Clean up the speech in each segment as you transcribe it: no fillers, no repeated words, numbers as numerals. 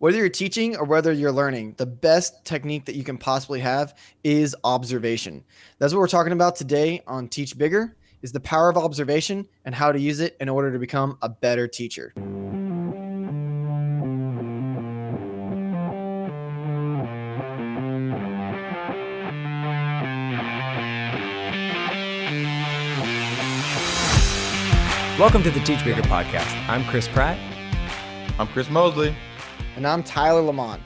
Whether you're teaching or whether you're learning, the best technique that you can possibly have is observation. That's what we're talking about today on Teach Bigger, is the power of observation and how to use it in order to become a better teacher. Welcome to the Teach Bigger podcast. I'm Chris Pratt. I'm Chris Mosley. And I'm Tyler Lamont.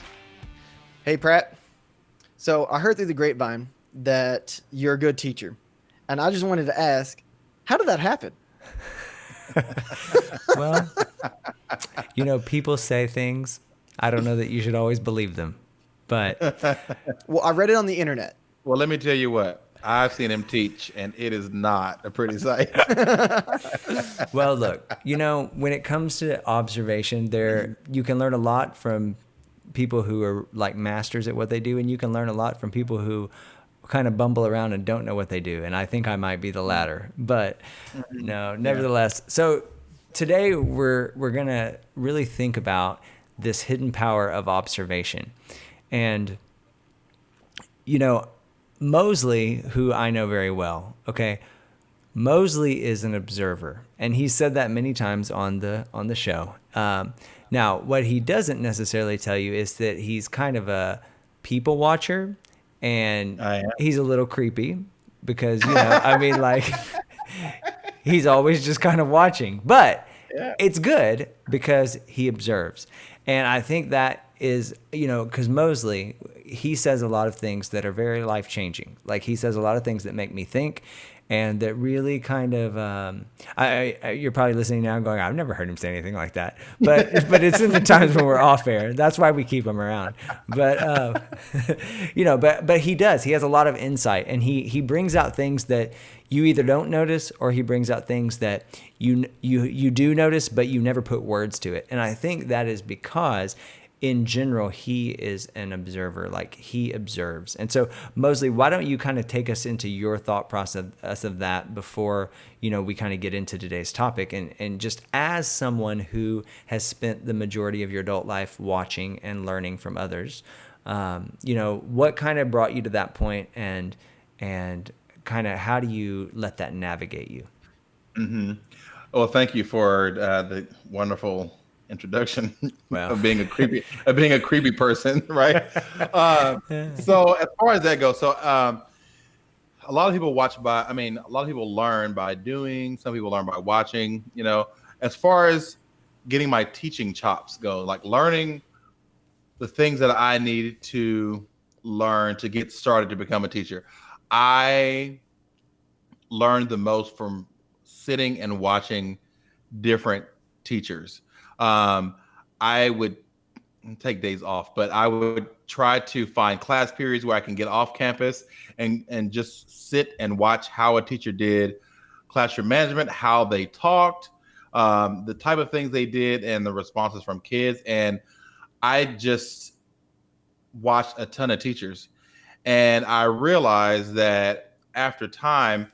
Hey, Pratt. So I heard through the grapevine that you're a good teacher. And I just wanted to ask, how did that happen? Well, people say things. I don't know that you should always believe them. But well, I read it on the internet. Well, let me tell you what. I've seen him teach, and it is not a pretty sight. Well, look, when it comes to observation, you can learn a lot from people who are like masters at what they do, and you can learn a lot from people who kind of bumble around and don't know what they do. And I think I might be the latter, but no, nevertheless. So today we're going to really think about this hidden power of observation. And, Mosley, who I know very well, okay, Mosley is an observer, and he said that many times on the show. Now, what he doesn't necessarily tell you is that he's kind of a people watcher, and he's a little creepy because, he's always just kind of watching. But it's good because he observes. And I think that is, because Mosley, he says a lot of things that are very life-changing. Like, he says a lot of things that make me think and that really kind of, you're probably listening now and going, I've never heard him say anything like that. But it's in the times when we're off air. That's why we keep him around. But, but he does. He has a lot of insight, and he brings out things that you either don't notice, or he brings out things that you do notice, but you never put words to it. And I think that is because in general, he is an observer, like he observes. And so, Mosley, why don't you kind of take us into your thought process of that before, we kind of get into today's topic, and just as someone who has spent the majority of your adult life watching and learning from others, what kind of brought you to that point, and kind of how do you let that navigate you? Mm-hmm. Well, thank you for the wonderful introduction of being a creepy person, right? So as far as that goes, a lot of people a lot of people learn by doing, some people learn by watching, as far as getting my teaching chops go, like learning the things that I needed to learn to get started to become a teacher. I learned the most from sitting and watching different teachers. I would take days off, but I would try to find class periods where I can get off campus and just sit and watch how a teacher did classroom management, how they talked, the type of things they did, and the responses from kids. And I just watched a ton of teachers, and I realized that after time,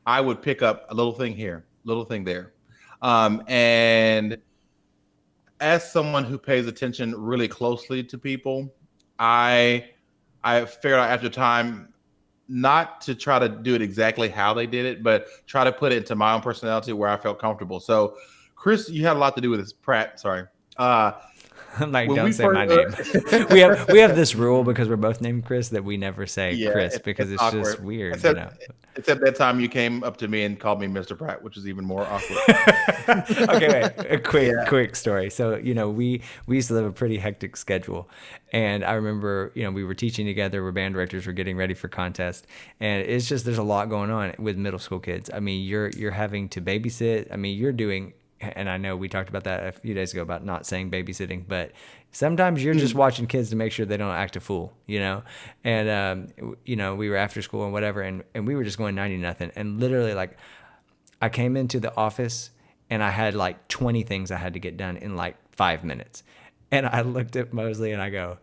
I would pick up a little thing here, little thing there. And as someone who pays attention really closely to people, I figured out after time not to try to do it exactly how they did it, but try to put it into my own personality where I felt comfortable. So, Chris, you had a lot to do with this. Pratt, sorry. Don't say my name. we have this rule because we're both named Chris that we never say Chris because it's awkward. Just weird. Except that time you came up to me and called me Mr. Pratt, which is even more awkward. Okay, wait, a quick story. So, we used to live a pretty hectic schedule. And I remember, we were teaching together, we're band directors, we're getting ready for contest. And it's just, there's a lot going on with middle school kids. I mean, you're having to babysit. I mean, you're doing, and I know we talked about that a few days ago about not saying babysitting, but sometimes you're just watching kids to make sure they don't act a fool, And, we were after school and whatever, and we were just going 90-0. And literally, like, I came into the office and I had like 20 things I had to get done in like 5 minutes. And I looked at Mosley and I go,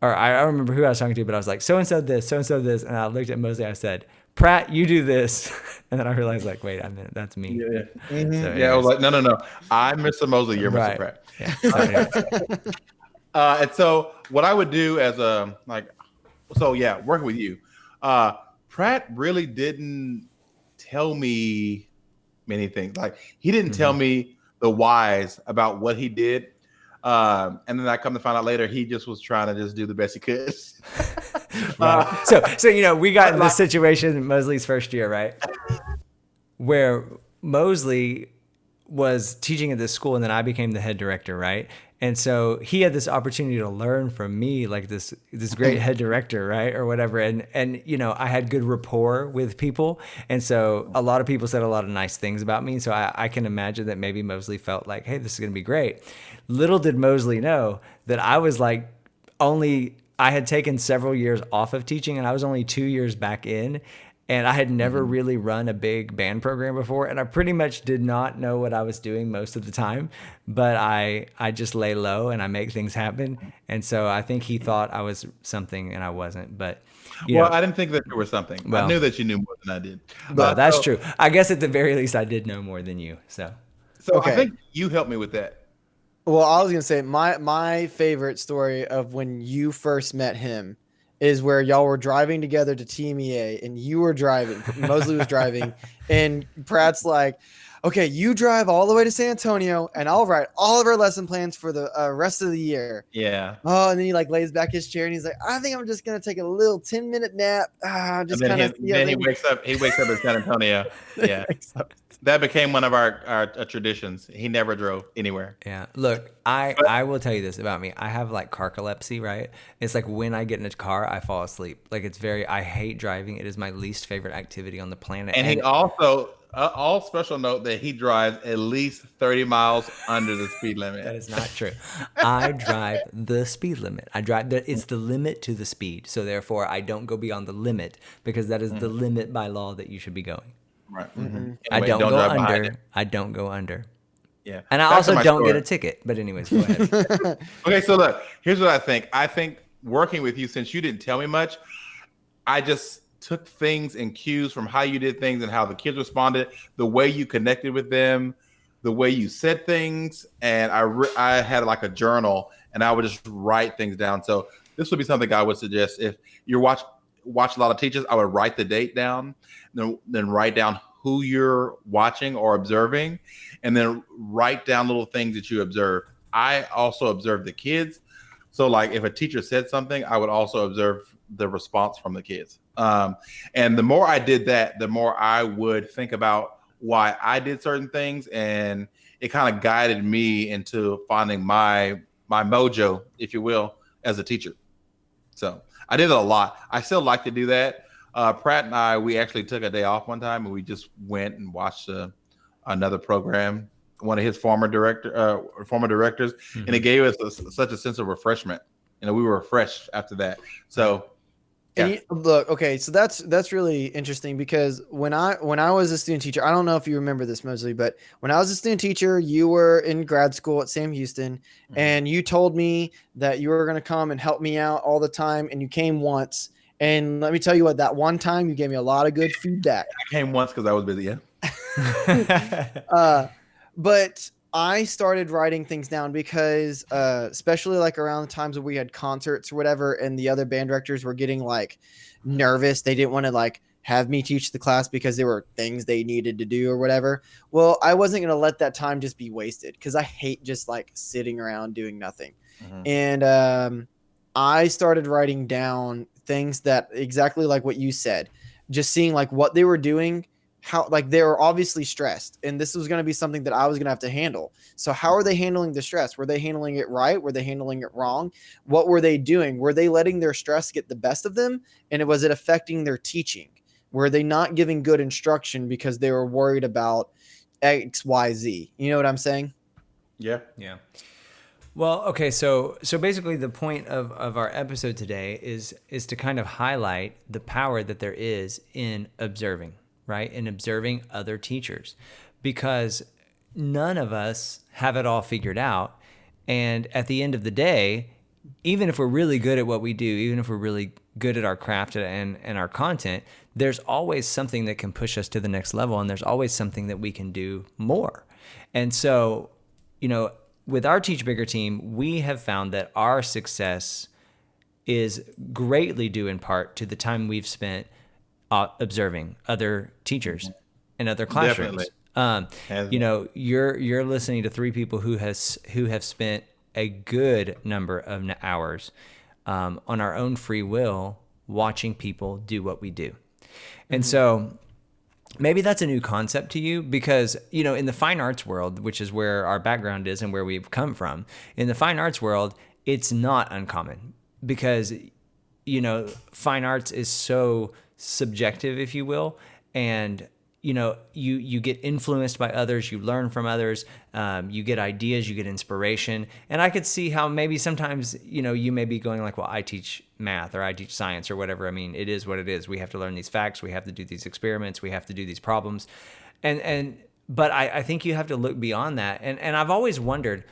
or I don't remember who I was talking to, but I was like, so-and-so this. And I looked at Mosley and I said, Pratt, you do this. And then I realized, like, wait a minute, that's me. Yeah. Mm-hmm. So, I was like, no. I'm Mr. Mosley. You're Mr. Pratt. Yeah. And so what I would do as a like, so yeah, working with you, Pratt really didn't tell me many things. Like he didn't tell me the whys about what he did. And then I come to find out later, he just was trying to just do the best he could. Right. So we got in this situation in Mosley's first year, right? Where Mosley was teaching at this school, and then I became the head director, right? And so he had this opportunity to learn from me, like this great head director, right, or whatever. And I had good rapport with people, and so a lot of people said a lot of nice things about me. So I can imagine that maybe Mosley felt like, hey, this is going to be great. Little did Mosley know that I was like I had taken several years off of teaching, and I was only 2 years back in. And I had never really run a big band program before, and I pretty much did not know what I was doing most of the time. But I just lay low and I make things happen. And so I think he thought I was something, and I wasn't. But I didn't think that you were something. Well, I knew that you knew more than I did. Well, that's true. I guess at the very least, I did know more than you. So okay. I think you helped me with that. Well, I was gonna say my favorite story of when you first met him is where y'all were driving together to TMEA, and you were driving, Mosley was driving, and Pratt's like, okay, you drive all the way to San Antonio, and I'll write all of our lesson plans for the rest of the year. Yeah. Oh, and then he like lays back his chair, and he's like, I think I'm just going to take a little 10-minute nap. Just kind of. Then he wakes up in San Antonio. Yeah. That became one of our traditions. He never drove anywhere. Yeah. Look, I will tell you this about me. I have like carcolepsy, right? It's like when I get in a car, I fall asleep. Like I hate driving. It is my least favorite activity on the planet. And he also, all special note that he drives at least 30 miles under the speed limit. That is not true. I drive the speed limit. It's the limit to the speed. So therefore, I don't go beyond the limit because that is the limit by law that you should be going. Right. Anyway, I don't go under. I don't go under. Yeah. And I also don't get a ticket. But anyways, go ahead. Okay, so look, here's what I think. I think working with you, since you didn't tell me much, I just took things and cues from how you did things and how the kids responded, the way you connected with them, the way you said things. And I had like a journal, and I would just write things down. So this would be something I would suggest if you watch a lot of teachers. I would write the date down, then write down who you're watching or observing, and then write down little things that you observe. I also observe the kids. So like if a teacher said something, I would also observe the response from the kids. And the more I did that, the more I would think about why I did certain things, and it kind of guided me into finding my mojo, if you will, as a teacher. So I did it a lot. I still like to do that. Pratt and I, we actually took a day off one time, and we just went and watched another program, one of his former directors, and it gave us such a sense of refreshment. We were refreshed after that. So, yeah. Look, okay, so that's really interesting because when I was a student teacher, I don't know if you remember this, Mosley, but when I was a student teacher, you were in grad school at Sam Houston, and you told me that you were going to come and help me out all the time, and you came once. And let me tell you what, that one time you gave me a lot of good feedback. I came once because I was busy, yeah. But I started writing things down because especially like around the times where we had concerts or whatever, and the other band directors were getting like nervous. They didn't want to like have me teach the class because there were things they needed to do or whatever. Well, I wasn't going to let that time just be wasted because I hate just like sitting around doing nothing. And I started writing down things that exactly like what you said, just seeing like what they were doing, how like they were obviously stressed, and this was going to be something that I was going to have to handle. So how are they handling the stress? Were they handling it right? Were they handling it wrong? What were they doing? Were they letting their stress get the best of them? And was it affecting their teaching? Were they not giving good instruction because they were worried about X, Y, Z? You know what I'm saying? Yeah. Well, okay, so basically the point of our episode today is to kind of highlight the power that there is in observing, right? In observing other teachers, because none of us have it all figured out. And at the end of the day, even if we're really good at what we do, even if we're really good at our craft and our content, there's always something that can push us to the next level, and there's always something that we can do more. And so, with our Teach Bigger team, we have found that our success is greatly due in part to the time we've spent observing other teachers and other classrooms. Definitely. You're listening to three people who have spent a good number of hours on our own free will watching people do what we do. And so maybe that's a new concept to you because, in the fine arts world, which is where our background is and where we've come from, in the fine arts world, it's not uncommon because, fine arts is so subjective, if you will. And, you get influenced by others, you learn from others, you get ideas, you get inspiration. And I could see how maybe sometimes, you may be going like, well, I teach math or I teach science or whatever. I mean, it is what it is. We have to learn these facts. We have to do these experiments. We have to do these problems. But I think you have to look beyond that. And I've always wondered,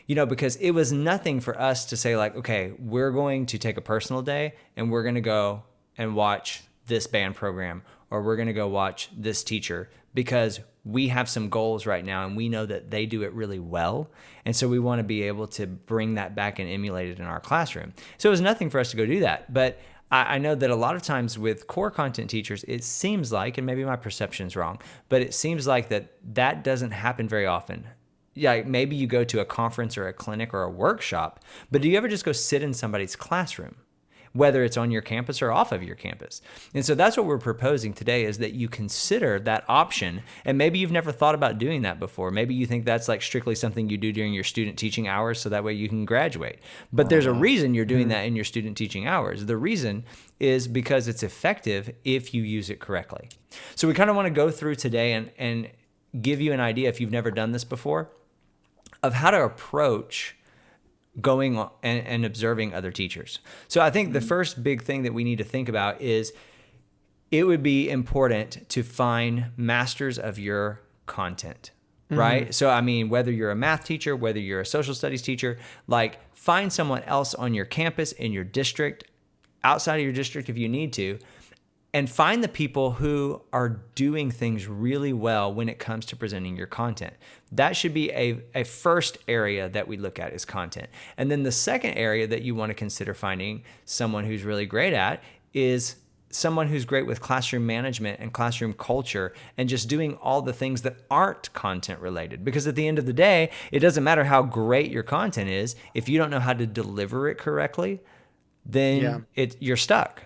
because it was nothing for us to say like, okay, we're going to take a personal day and we're going to go and watch this band program, or we're going to go watch this teacher because we have some goals right now and we know that they do it really well. And so we want to be able to bring that back and emulate it in our classroom. So it was nothing for us to go do that. But I know that a lot of times with core content teachers, it seems like, and maybe my perception's wrong, but it seems like that doesn't happen very often. Yeah, maybe you go to a conference or a clinic or a workshop, but do you ever just go sit in somebody's classroom, whether it's on your campus or off of your campus? And so that's what we're proposing today, is that you consider that option. And maybe you've never thought about doing that before. Maybe you think that's like strictly something you do during your student teaching hours so that way you can graduate. But there's a reason you're doing that in your student teaching hours. The reason is because it's effective if you use it correctly. So we kind of want to go through today and give you an idea, if you've never done this before, of how to approach going and observing other teachers. So I think the first big thing that we need to think about is it would be important to find masters of your content, right? So, I mean, whether you're a math teacher, whether you're a social studies teacher, like find someone else on your campus, in your district, outside of your district if you need to, and find the people who are doing things really well when it comes to presenting your content. That should be a first area that we look at is content. And then the second area that you want to consider finding someone who's really great at is someone who's great with classroom management and classroom culture and just doing all the things that aren't content related. Because at the end of the day, it doesn't matter how great your content is. If you don't know how to deliver it correctly, then you're stuck.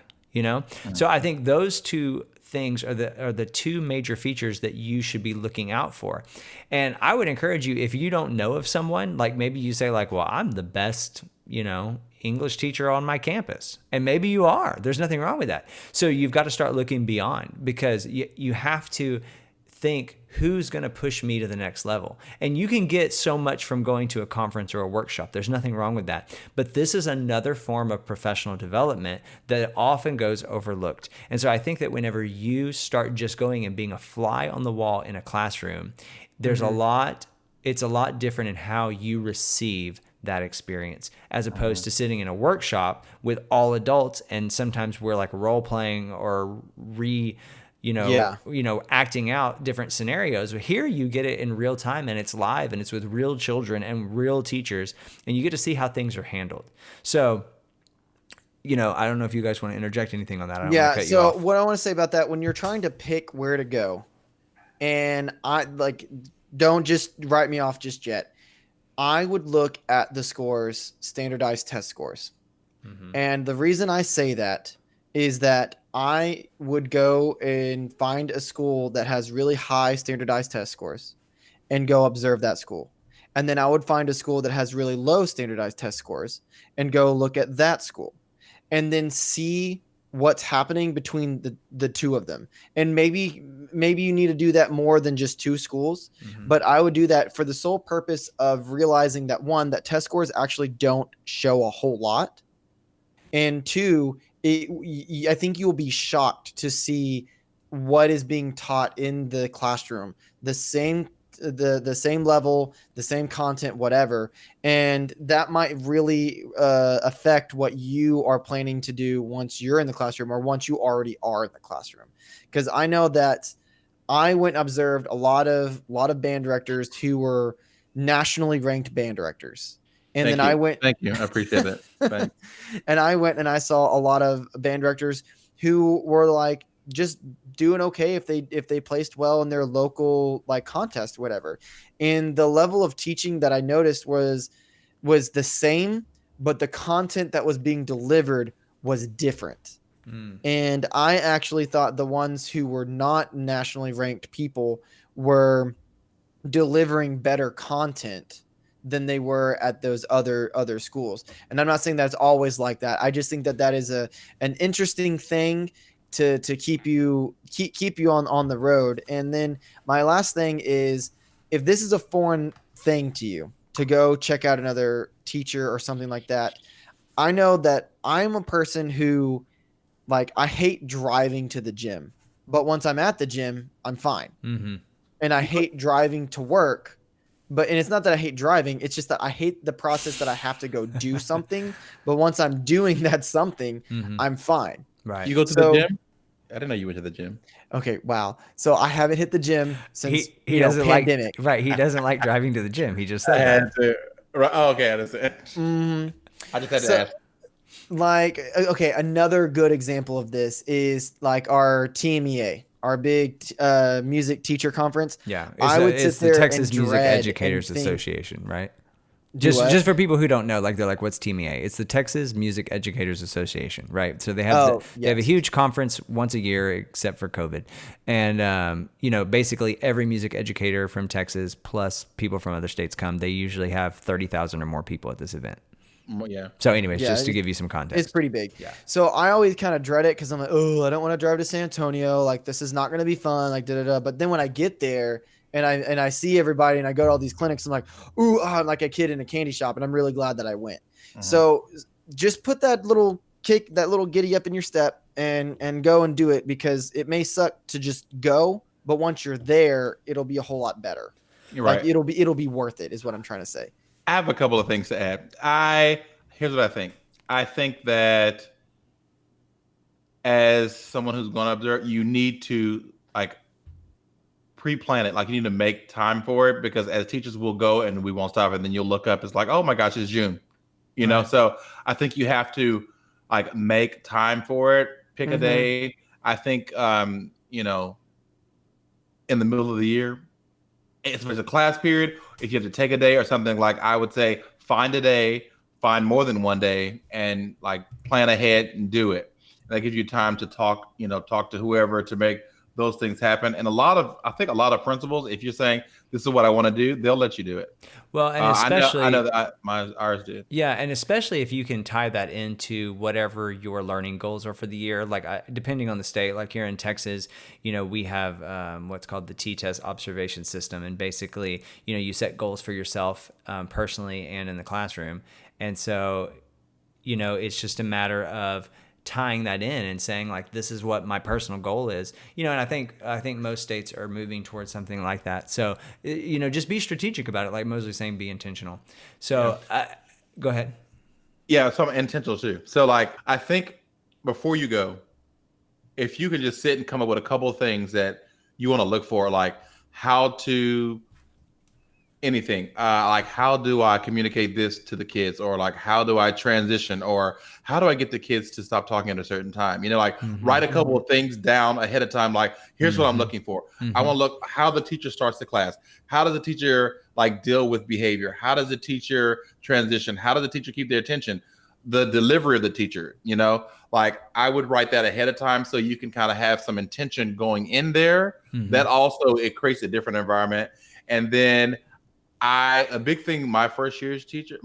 So I think those two things are the two major features that you should be looking out for. And I would encourage you, if you don't know of someone, like maybe you say like, well, I'm the best, English teacher on my campus. And maybe you are. There's nothing wrong with that. So you've got to start looking beyond, because you have to think, who's going to push me to the next level? And you can get so much from going to a conference or a workshop. There's nothing wrong with that. But this is another form of professional development that often goes overlooked. And so I think that whenever you start just going and being a fly on the wall in a classroom, there's it's a lot different in how you receive that experience, as opposed to sitting in a workshop with all adults. And sometimes we're like role playing or acting out different scenarios. Here you get it in real time and it's live and it's with real children and real teachers, and you get to see how things are handled. So, I don't know if you guys want to interject anything on that. I don't want to cut you off. What I want to say about that, when you're trying to pick where to go, and don't just write me off just yet. I would look at the scores, standardized test scores. And the reason I say that is that I would go and find a school that has really high standardized test scores and go observe that school. And then I would find a school that has really low standardized test scores and go look at that school and then see what's happening between the two of them. And maybe you need to do that more than just two schools, but I would do that for the sole purpose of realizing that, one, that test scores actually don't show a whole lot. And two, I think you'll be shocked to see what is being taught in the classroom, the same level, the same content, whatever. And that might really affect what you are planning to do once you're in the classroom or once you already are in the classroom. Because I know that I went and observed a lot of band directors who were nationally ranked band directors. And Thank then I you. went. Thank you. I appreciate that. Thanks. And I went and I saw a lot of band directors who were like just doing okay if they placed well in their local like contest, whatever. And the level of teaching that I noticed was the same, but the content that was being delivered was different. And I actually thought the ones who were not nationally ranked people were delivering better content than they were at those other schools. And I'm not saying that's always like that. I just think that is an interesting thing to keep you on the road. And then my last thing is, if this is a foreign thing to you to go check out another teacher or something like that, I know that I'm a person who, like, I hate driving to the gym, but once I'm at the gym, I'm fine. And I hate driving to work, and it's not that I hate driving. It's just that I hate the process that I have to go do something. But once I'm doing that something, I'm fine. Right. You go to the gym? I didn't know you went to the gym. Okay. Wow. So I haven't hit the gym since he doesn't pandemic. Right. He doesn't like driving to the gym. He just I said had to. Right. Oh, okay. I understand. I just had to ask. Like, okay, another good example of this is like our TMEA, our big music teacher conference. Yeah, it's the Texas Music Educators Association, right? Just for people who don't know, like they're like, what's TMEA? It's the Texas Music Educators Association, right? So they have they have a huge conference once a year, except for COVID, and basically every music educator from Texas plus people from other states come. They usually have 30,000 or more people at this event. Yeah. So anyways, just to give you some context. It's pretty big. Yeah. So I always kind of dread it because I'm like, oh, I don't want to drive to San Antonio. Like, this is not going to be fun. Like, da-da-da. But then when I get there and I see everybody and I go to all these clinics, I'm like, ooh, I'm like a kid in a candy shop. And I'm really glad that I went. So just put that little kick, that little giddy up in your step and go and do it, because it may suck to just go, but once you're there, it'll be a whole lot better. You're right. Like, it'll be worth it, is what I'm trying to say. I have a couple of things to add. Here's what I think. I think that as someone who's going up there, you need to like pre-plan it. Like, you need to make time for it, because as teachers will go and we won't stop, and then you'll look up, it's like, oh my gosh, it's June. You know, so I think you have to like make time for it, pick a day. I think in the middle of the year, if there's a class period, if you have to take a day or something, like I would say find a day, find more than one day, and like plan ahead and do it. And that gives you time to talk to whoever to make those things happen. And I think a lot of principals, if you're saying this is what I want to do, they'll let you do it. Well, and especially I know that ours did. Yeah, and especially if you can tie that into whatever your learning goals are for the year. Like, depending on the state, like here in Texas, we have what's called the T-test observation system, and basically, you set goals for yourself personally and in the classroom, and so, it's just a matter of tying that in and saying, like, this is what my personal goal is, and I think most states are moving towards something like that. So, just be strategic about it. Like Mosley's saying, be intentional. So go ahead. Yeah. So I'm intentional too. So like, I think before you go, if you could just sit and come up with a couple of things that you want to look for, like how to anything, like how do I communicate this to the kids, or like how do I transition, or how do I get the kids to stop talking at a certain time, write a couple of things down ahead of time, like here's what I'm looking for. I want to look how the teacher starts the class, how does the teacher like deal with behavior, how does the teacher transition, how does the teacher keep their attention, the delivery of the teacher, like I would write that ahead of time so you can kind of have some intention going in there. That also, it creates a different environment. And then a big thing my first year teaching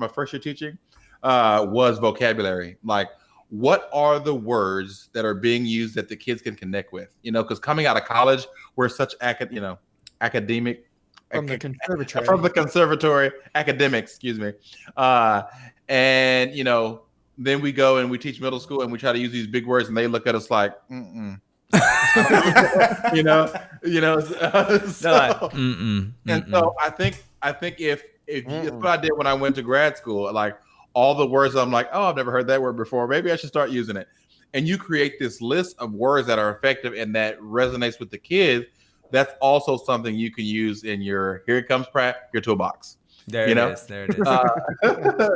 was vocabulary. Like, what are the words that are being used that the kids can connect with? Because coming out of college, we're such academic from the conservatory academics, excuse me. And then we go and we teach middle school and we try to use these big words, and they look at us like, And so I think if that's what I did when I went to grad school, like all the words I'm like, oh, I've never heard that word before, maybe I should start using it. And you create this list of words that are effective and that resonates with the kids. That's also something you can use in your, here it comes, Pratt, your toolbox. There you it know? is. There it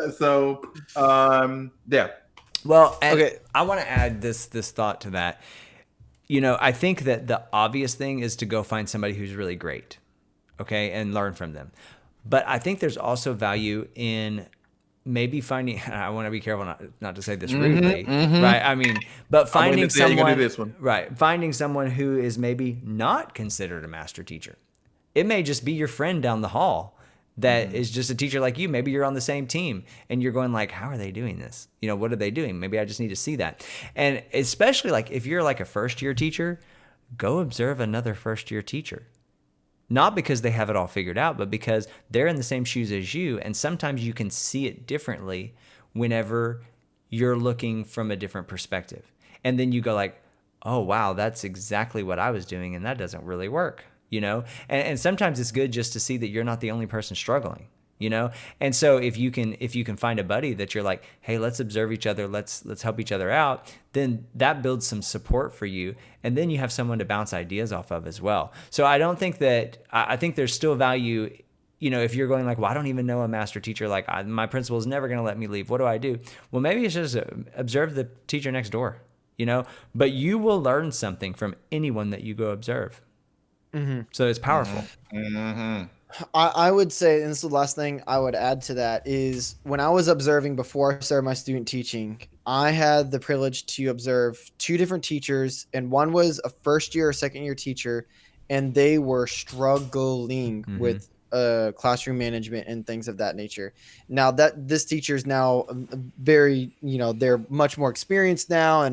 is. So, yeah. Well, and Okay. I want to add this thought to that. I think that the obvious thing is to go find somebody who's really great, okay, and learn from them. But I think there's also value in maybe finding, I want to be careful not to say this rudely, right? I mean, but finding someone, right, finding someone who is maybe not considered a master teacher. It may just be your friend down the hall that is just a teacher like you. Maybe you're on the same team and you're going like, how are they doing this? What are they doing? Maybe I just need to see that. And especially like if you're like a first year teacher, go observe another first year teacher. Not because they have it all figured out, but because they're in the same shoes as you. And sometimes you can see it differently whenever you're looking from a different perspective. And then you go like, oh, wow, that's exactly what I was doing. And that doesn't really work. And sometimes it's good just to see that you're not the only person struggling, And so if you can find a buddy that you're like, hey, let's observe each other, let's help each other out, then that builds some support for you. And then you have someone to bounce ideas off of as well. So I think there's still value, if you're going like, well, I don't even know a master teacher, like my principal is never going to let me leave. What do I do? Well, maybe it's just observe the teacher next door, but you will learn something from anyone that you go observe. So it's powerful. I would say, and this is the last thing I would add to that, is when I was observing before I started my student teaching, I had the privilege to observe 2 different teachers, and one was a first year or second year teacher, and they were struggling with classroom management and things of that nature. Now that this teacher is now very, they're much more experienced now,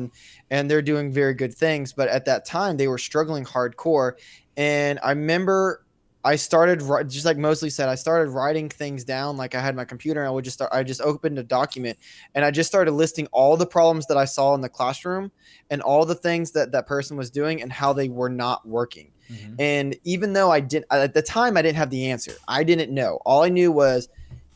and they're doing very good things. But at that time, they were struggling hardcore. And I remember I started, just like Mosley said, I started writing things down. Like I had my computer and I just opened a document and I just started listing all the problems that I saw in the classroom and all the things that that person was doing and how they were not working. And even though at the time, I didn't have the answer. I didn't know. All I knew was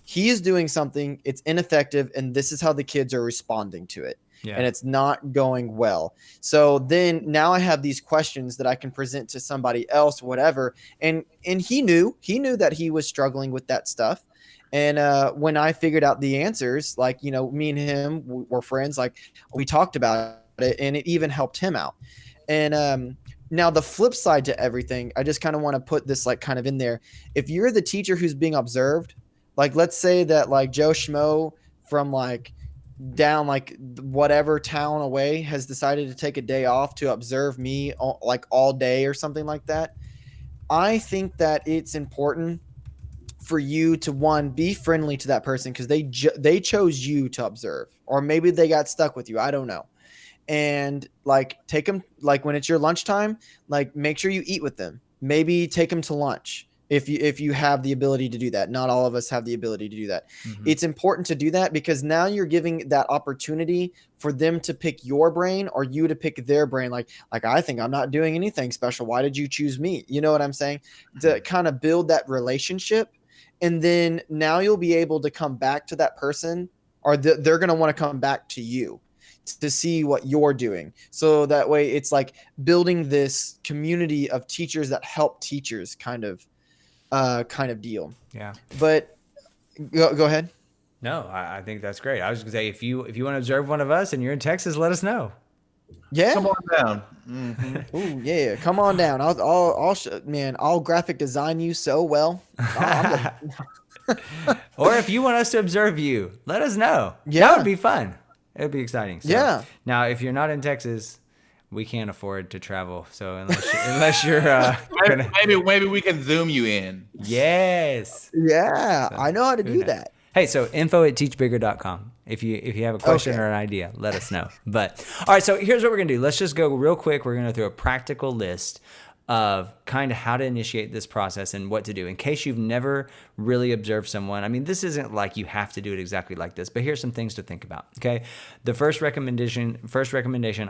he is doing something, it's ineffective, and this is how the kids are responding to it. Yeah. And it's not going well. So then now I have these questions that I can present to somebody else, whatever. And he knew that he was struggling with that stuff. And when I figured out the answers, like, me and him were friends, like we talked about it and it even helped him out. And now the flip side to everything, I just kind of want to put this like kind of in there. If you're the teacher who's being observed, like let's say that like Joe Schmo from like down like whatever town away has decided to take a day off to observe me like all day or something like that. I think that it's important for you to, one, be friendly to that person because they chose you to observe, or maybe they got stuck with you. I don't know. And like take them, like when it's your lunchtime, like make sure you eat with them. Maybe take them to lunch. If you have the ability to do that. Not all of us have the ability to do that. It's important to do that because now you're giving that opportunity for them to pick your brain or you to pick their brain. Like I think I'm not doing anything special. Why did you choose me? You know what I'm saying? To kind of build that relationship. And then now you'll be able to come back to that person, or they're going to want to come back to you to see what you're doing. So that way it's like building this community of teachers that help teachers kind of deal. Yeah. But go ahead. No, I think that's great. I was gonna say if you want to observe one of us and you're in Texas, let us know. Yeah. Come on down. Ooh, yeah. Come on down. I'll graphic design you so well. Or if you want us to observe you, let us know. Yeah. That would be fun. It would be exciting. So, yeah. Now, if you're not in Texas, we can't afford to travel. So unless you're maybe we can Zoom you in. Yes. Yeah, so, I know how to do that. Hey, so info@teachbigger.com. If you have a question or an idea, let us know. But all right, so here's what we're gonna do. Let's just go real quick. We're gonna go through a practical list of kind of how to initiate this process and what to do in case you've never really observed someone. I mean, this isn't like you have to do it exactly like this, but here's some things to think about, okay? The first recommendation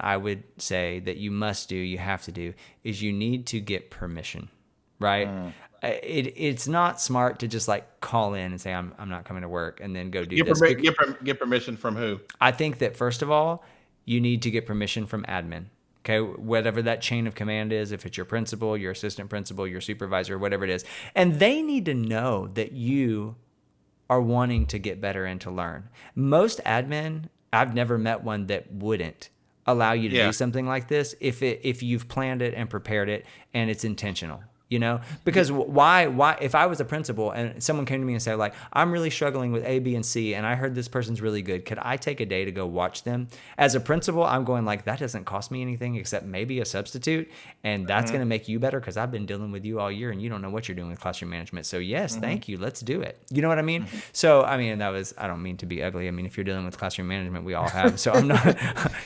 I would say that you must do, you have to do, is you need to get permission, right? It's not smart to just like call in and say, I'm not coming to work and then go do this. Get permission from who? I think that first of all, you need to get permission from admin. Okay, whatever that chain of command is, if it's your principal, your assistant principal, your supervisor, whatever it is. And they need to know that you are wanting to get better and to learn. Most admin, I've never met one that wouldn't allow you to do something like this if you've planned it and prepared it and it's intentional. Because why if I was a principal and someone came to me and said, like, I'm really struggling with A, B, and C, and I heard this person's really good, could I take a day to go watch them? As a principal, I'm going, like, that doesn't cost me anything except maybe a substitute, and that's going to make you better because I've been dealing with you all year and you don't know what you're doing with classroom management. So yes, thank you, let's do it. You know what I mean? So I mean, I don't mean to be ugly. I mean, if you're dealing with classroom management, we all have. So I'm not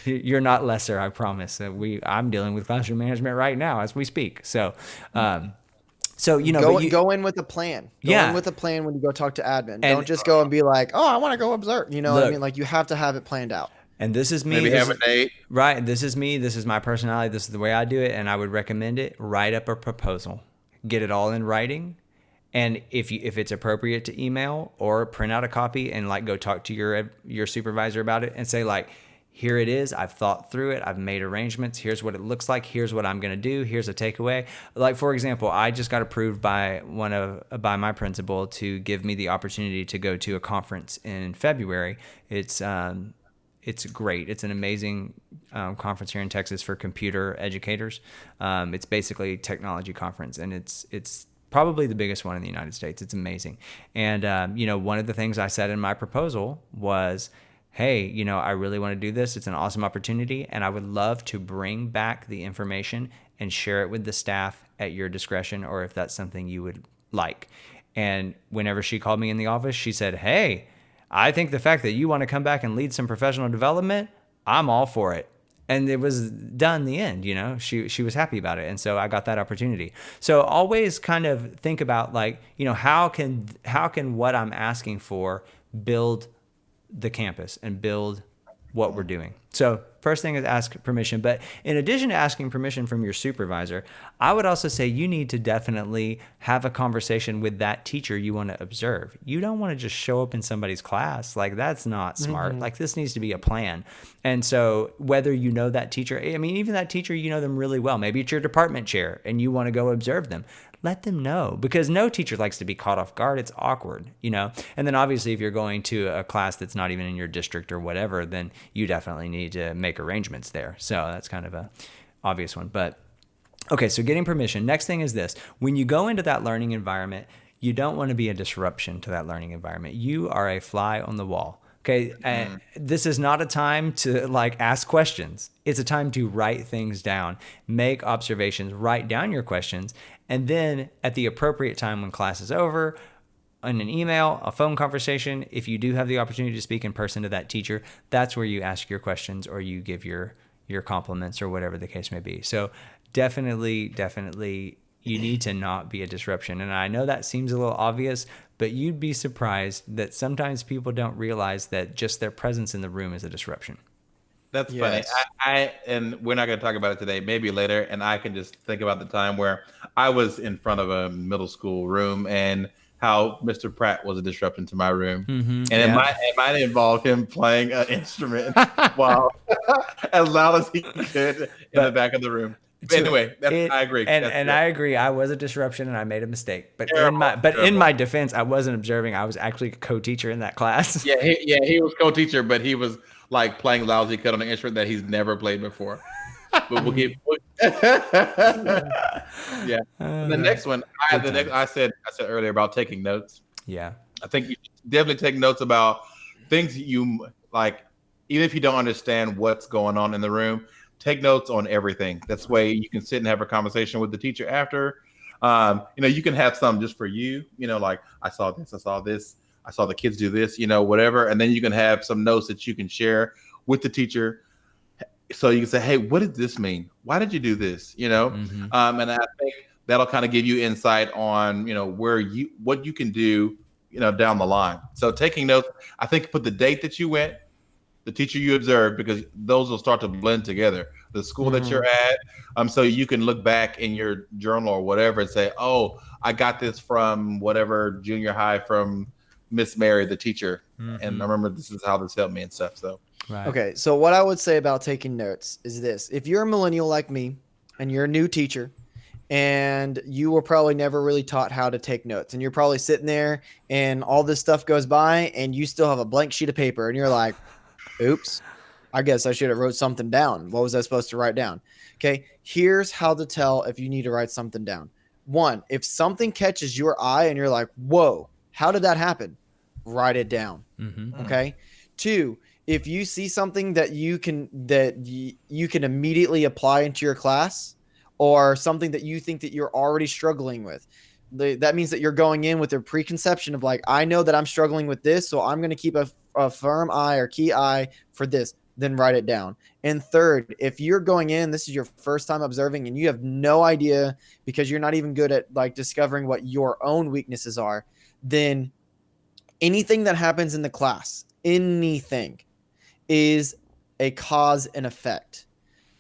you're not lesser, I promise. I'm dealing with classroom management right now as we speak. So so, go in with a plan. Go in with a plan when you go talk to admin. Don't just go and be like, oh, I want to go observe. What I mean? Like, you have to have it planned out. And this is me. Maybe have a date. Right. This is me. This is my personality. This is the way I do it. And I would recommend it. Write up a proposal. Get it all in writing. And if it's appropriate to email or print out a copy and like go talk to your supervisor about it and say, like, here it is. I've thought through it. I've made arrangements. Here's what it looks like. Here's what I'm going to do. Here's a takeaway. Like, for example, I just got approved by my principal to give me the opportunity to go to a conference in February. It's great. It's an amazing conference here in Texas for computer educators. It's basically a technology conference, and it's probably the biggest one in the United States. It's amazing. And one of the things I said in my proposal was, hey, I really want to do this. It's an awesome opportunity, and I would love to bring back the information and share it with the staff at your discretion, or if that's something you would like. And whenever she called me in the office, she said, hey, I think the fact that you want to come back and lead some professional development, I'm all for it. And it was done in the end, she was happy about it. And so I got that opportunity. So always kind of think about, like, how can what I'm asking for build the campus and build what we're doing. So first thing is ask permission. But in addition to asking permission from your supervisor, I would also say you need to definitely have a conversation with that teacher you want to observe. You don't want to just show up in somebody's class. Like, that's not smart. Like, this needs to be a plan. And so whether you know that teacher, I mean, even that teacher, you know them really well. Maybe it's your department chair and you want to go observe them. Let them know, because no teacher likes to be caught off guard. It's awkward, And then obviously if you're going to a class that's not even in your district or whatever, then you definitely need to make arrangements there. So that's kind of a obvious one. But okay, so getting permission. Next thing is this. When you go into that learning environment, you don't want to be a disruption to that learning environment. You are a fly on the wall. Okay, and this is not a time to like ask questions. It's a time to write things down, make observations, write down your questions, and then at the appropriate time when class is over, in an email, a phone conversation, if you do have the opportunity to speak in person to that teacher, that's where you ask your questions or you give your compliments or whatever the case may be. So definitely, you need to not be a disruption. And I know that seems a little obvious, but you'd be surprised that sometimes people don't realize that just their presence in the room is a disruption. That's funny. And we're not going to talk about it today, maybe later. And I can just think about the time where I was in front of a middle school room and how Mr. Pratt was a disruption to my room. And it might involve him playing an instrument while as loud as he could in the back of the room. But anyway, I agree. And I agree. I was a disruption and I made a mistake. But in my defense, I wasn't observing. I was actually a co-teacher in that class. Yeah, he was co-teacher, but he was like playing loud as he could on an instrument that he's never played before. But we'll keep. Yeah. The next one, I said earlier about taking notes. Yeah. I think you should definitely take notes about things you like, even if you don't understand what's going on in the room. Take notes on everything. That's way you can sit and have a conversation with the teacher after. You can have some just for you. Like, I saw this, I saw the kids do this. Whatever. And then you can have some notes that you can share with the teacher. So you can say, hey, what did this mean? Why did you do this? And I think that'll kind of give you insight on, what you can do, down the line. So taking notes, I think put the date that you went, the teacher you observed, because those will start to blend together. The school that you're at, so you can look back in your journal or whatever and say, oh, I got this from whatever junior high from Miss Mary, the teacher. And I remember this is how this helped me and stuff. So. Right. Okay, so what I would say about taking notes is this. If you're a millennial like me and you're a new teacher and you were probably never really taught how to take notes, and you're probably sitting there and all this stuff goes by and you still have a blank sheet of paper and you're like, oops, I guess I should have wrote something down. What was I supposed to write down? Okay, here's how to tell if you need to write something down. One, if something catches your eye and you're like, whoa, how did that happen? Write it down. Okay. Two, if you see something that you can immediately apply into your class, or something that you think that you're already struggling with, that means that you're going in with a preconception of like, I know that I'm struggling with this, so I'm going to keep a firm eye or key eye for this, then write it down. And third, if you're going in, this is your first time observing and you have no idea because you're not even good at like discovering what your own weaknesses are, then anything that happens in the class, anything, is a cause and effect.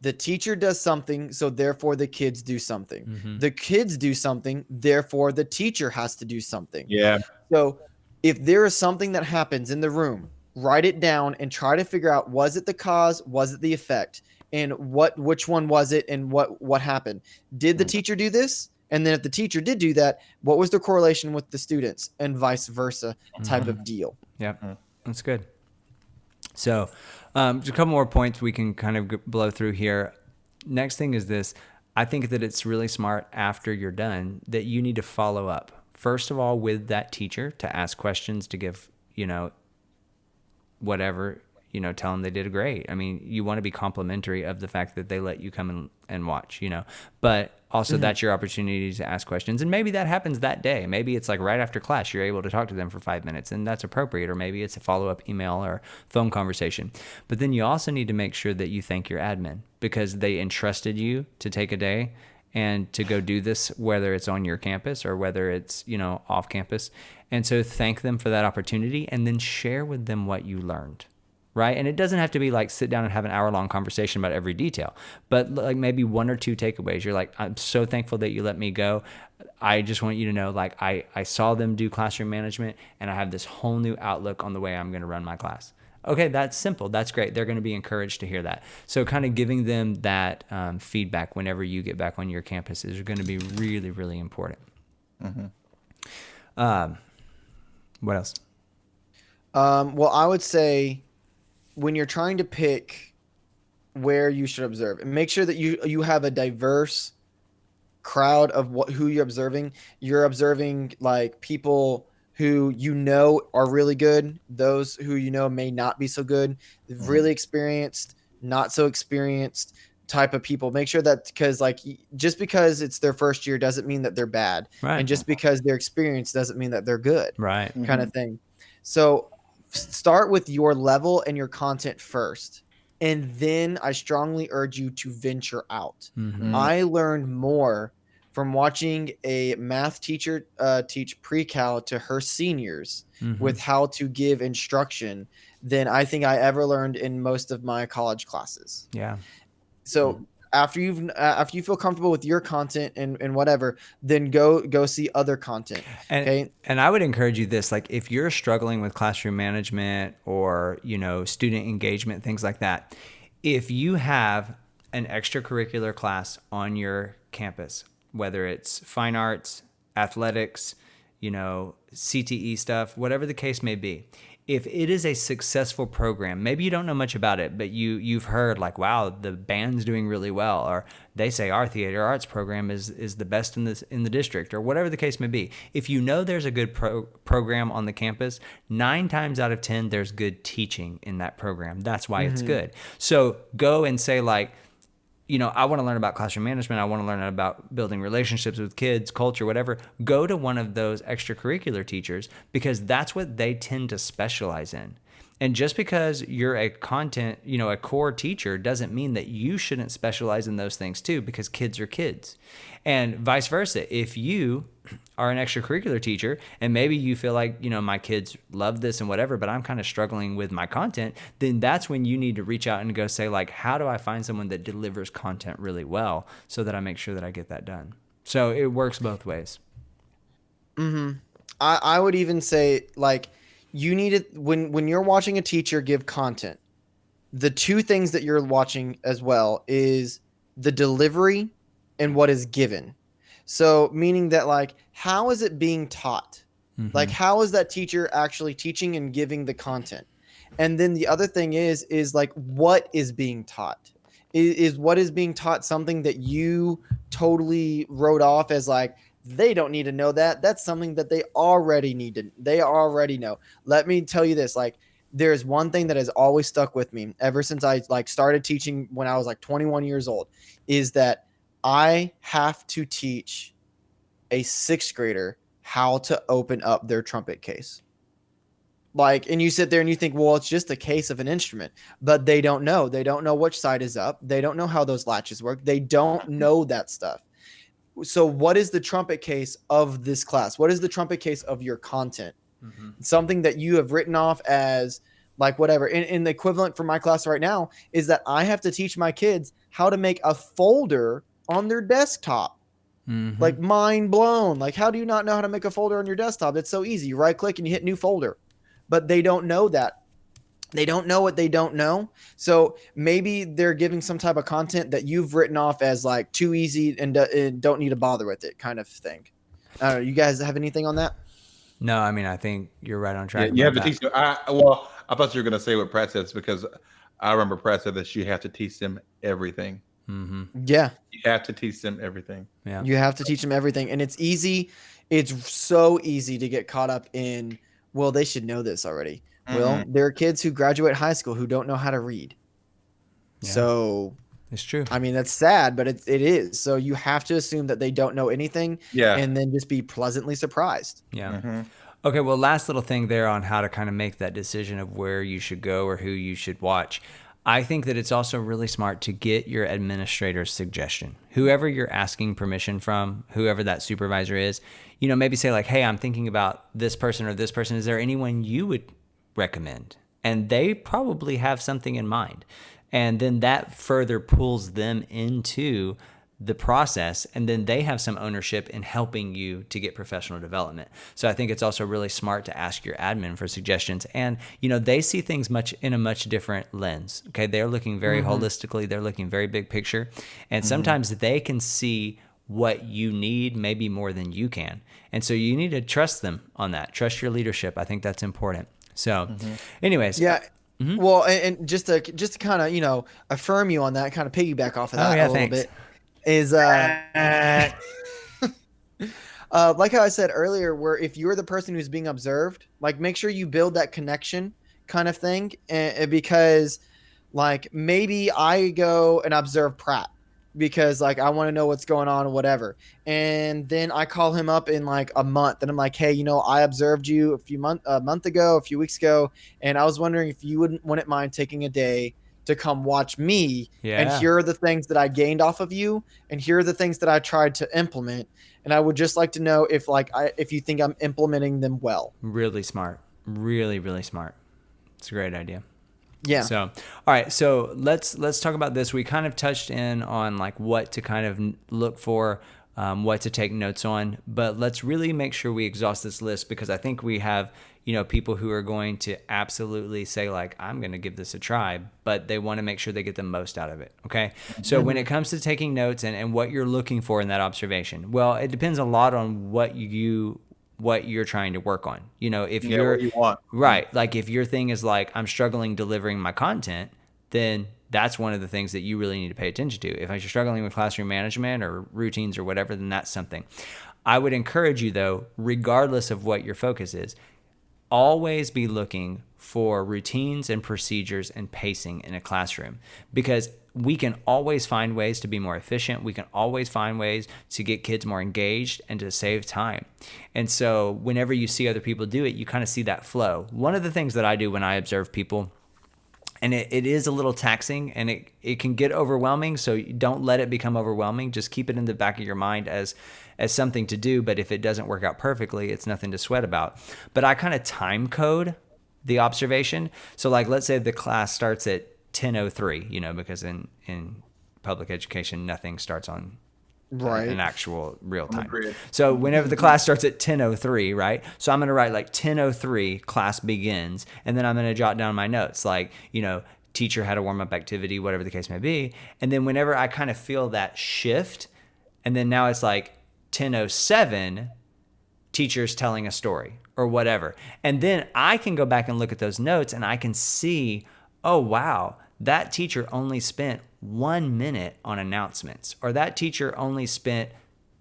The teacher does something, so therefore the kids do something. The kids do something, therefore the teacher has to do something. Yeah. So if there is something that happens in the room, write it down and try to figure out, was it the cause, was it the effect, and which one was it, and what happened? Did the teacher do this? And then if the teacher did do that, what was the correlation with the students, and vice versa type of deal. Yep. That's good. So just a couple more points we can kind of blow through here. Next thing is this. I think that it's really smart after you're done that you need to follow up. First of all, with that teacher, to ask questions, to give, whatever, tell them they did great. I mean, you want to be complimentary of the fact that they let you come and watch, but also that's your opportunity to ask questions. And maybe that happens that day. Maybe it's like right after class, you're able to talk to them for 5 minutes, and that's appropriate. Or maybe it's a follow-up email or phone conversation. But then you also need to make sure that you thank your admin because they entrusted you to take a day and to go do this, whether it's on your campus or whether it's, off campus. And so thank them for that opportunity and then share with them what you learned. Right. And it doesn't have to be like sit down and have an hour-long conversation about every detail, but like maybe one or two takeaways. You're like, I'm so thankful that you let me go. I just want you to know, like, I saw them do classroom management and I have this whole new outlook on the way I'm going to run my class. Okay, that's simple. That's great. They're going to be encouraged to hear that. So kind of giving them that feedback whenever you get back on your campus is going to be really, really important. What else? Well, I would say, when you're trying to pick where you should observe, and make sure that you have a diverse crowd of who you're observing. You're observing like people who are really good, those who may not be so good, really experienced, not so experienced type of people. Make sure that, because like just because it's their first year doesn't mean that they're bad, right. And just because they're experienced doesn't mean that they're good, right? Kind of thing. So start with your level and your content first, and then I strongly urge you to venture out. I learned more from watching a math teacher teach pre-cal to her seniors with how to give instruction than I think I ever learned in most of my college classes. Yeah. So after you feel comfortable with your content and whatever, then go see other content. Okay. And I would encourage you this, like if you're struggling with classroom management or, student engagement, things like that, if you have an extracurricular class on your campus, whether it's fine arts, athletics, CTE stuff, whatever the case may be, if it is a successful program, maybe you don't know much about it, but you've heard like, wow, the band's doing really well, or they say our theater arts program is the best in the district, or whatever the case may be. If you know there's a good program on the campus, 9 times out of 10 there's good teaching in that program. That's why it's good. So go and say like, I want to learn about classroom management. I want to learn about building relationships with kids, culture, whatever. Go to one of those extracurricular teachers because that's what they tend to specialize in. And just because you're a core teacher doesn't mean that you shouldn't specialize in those things too, because kids are kids. And vice versa. If you are an extracurricular teacher and maybe you feel like, my kids love this and whatever, but I'm kind of struggling with my content, then that's when you need to reach out and go say like, how do I find someone that delivers content really well so that I make sure that I get that done? So it works both ways. I would even say like, you need it when you're watching a teacher give content. The two things that you're watching as well is the delivery and what is given. So meaning that like, how is it being taught? Like, how is that teacher actually teaching and giving the content? And then the other thing is like, what is being taught? Is what is being taught something that you totally wrote off as like, they don't need to know that. That's something that they already know. Let me tell you this, like, there's one thing that has always stuck with me ever since I like started teaching when I was like 21 years old, is that I have to teach a sixth grader how to open up their trumpet case. Like, and you sit there and you think, well, it's just a case of an instrument, but they don't know. They don't know which side is up. They don't know how those latches work. They don't know that stuff. So what is the trumpet case of this class? What is the trumpet case of your content? Something that you have written off as like whatever. And the equivalent for my class right now is that I have to teach my kids how to make a folder on their desktop. Like, mind blown. Like, how do you not know how to make a folder on your desktop? It's so easy. You right click and you hit new folder. But they don't know that. They don't know what they don't know. So maybe they're giving some type of content that you've written off as like too easy and don't need to bother with it, kind of thing. I don't know. You guys have anything on that? No, I mean, I think you're right on track. Yeah, you have to teach them. Well, I thought you were going to say what Pratt says, because I remember Pratt said that you have to teach them everything. Yeah. You have to teach them everything. Yeah. You have to teach them everything. And it's easy. It's so easy to get caught up in, well, they should know this already. Well, there are kids who graduate high school who don't know how to read. Yeah. So it's true. I mean, that's sad, but it is. So you have to assume that they don't know anything, and then just be pleasantly surprised. Yeah. Okay, well, last little thing there on how to kind of make that decision of where you should go or who you should watch. I think that it's also really smart to get your administrator's suggestion. Whoever you're asking permission from, whoever that supervisor is, maybe say like, hey, I'm thinking about this person or this person. Is there anyone you would recommend? And they probably have something in mind. And then that further pulls them into the process, and then they have some ownership in helping you to get professional development. So I think it's also really smart to ask your admin for suggestions. And, they see things in a much different lens. Okay. They're looking very holistically. They're looking very big picture. And sometimes they can see what you need maybe more than you can. And so you need to trust them on that. Trust your leadership. I think that's important. So anyways. Yeah. Well, and just to kind of, affirm you on that, kind of piggyback off of that a little bit, is like how I said earlier, where if you're the person who's being observed, like, make sure you build that connection kind of thing. Because like, maybe I go and observe Pratt because like I want to know what's going on or whatever. And then I call him up in like a month and I'm like, hey, I observed you a few weeks ago, and I was wondering if you wouldn't mind taking a day to come watch me. And here are the things that I gained off of you, and here are the things that I tried to implement. And I would just like to know if you think I'm implementing them well. Really smart. Really, really smart. It's a great idea. Yeah. So, all right. So let's talk about this. We kind of touched in on like what to kind of look for, what to take notes on, but let's really make sure we exhaust this list, because I think we have, people who are going to absolutely say like, I'm going to give this a try, but they want to make sure they get the most out of it. Okay. So when it comes to taking notes and what you're looking for in that observation, well, it depends a lot on what you're trying to work on. If what you want. Right. Like if your thing is like, I'm struggling delivering my content, then that's one of the things that you really need to pay attention to. If you're struggling with classroom management or routines or whatever, then that's something. I would encourage you though, regardless of what your focus is, always be looking for routines and procedures and pacing in a classroom, because we can always find ways to be more efficient. We can always find ways to get kids more engaged and to save time. And so whenever you see other people do it, you kind of see that flow. One of the things that I do when I observe people, and it is a little taxing and it can get overwhelming, so don't let it become overwhelming. Just keep it in the back of your mind as something to do, but if it doesn't work out perfectly, it's nothing to sweat about. But I kind of time code the observation. So like, let's say the class starts at 10:03, because in public education, nothing starts on an actual real time. So whenever the class starts at 10:03, right? So I'm going to write like 10:03 class begins, and then I'm going to jot down my notes like, teacher had a warm-up activity, whatever the case may be. And then whenever I kind of feel that shift, and then now it's like 10:07, teacher's telling a story or whatever. And then I can go back and look at those notes and I can see, oh, wow, that teacher only spent 1 minute on announcements, or that teacher only spent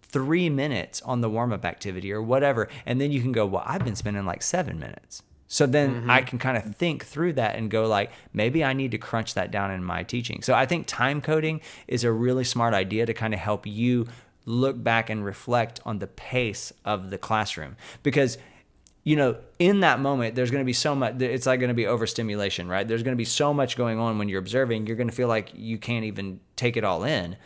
3 minutes on the warm-up activity or whatever. And then you can go, well, I've been spending like 7 minutes. So then I can kind of think through that and go like, maybe I need to crunch that down in my teaching. So I think time coding is a really smart idea to kind of help you look back and reflect on the pace of the classroom. Because, you know, in that moment, there's going to be so much, it's like going to be overstimulation, right? There's going to be so much going on when you're observing, you're going to feel like you can't even take it all in.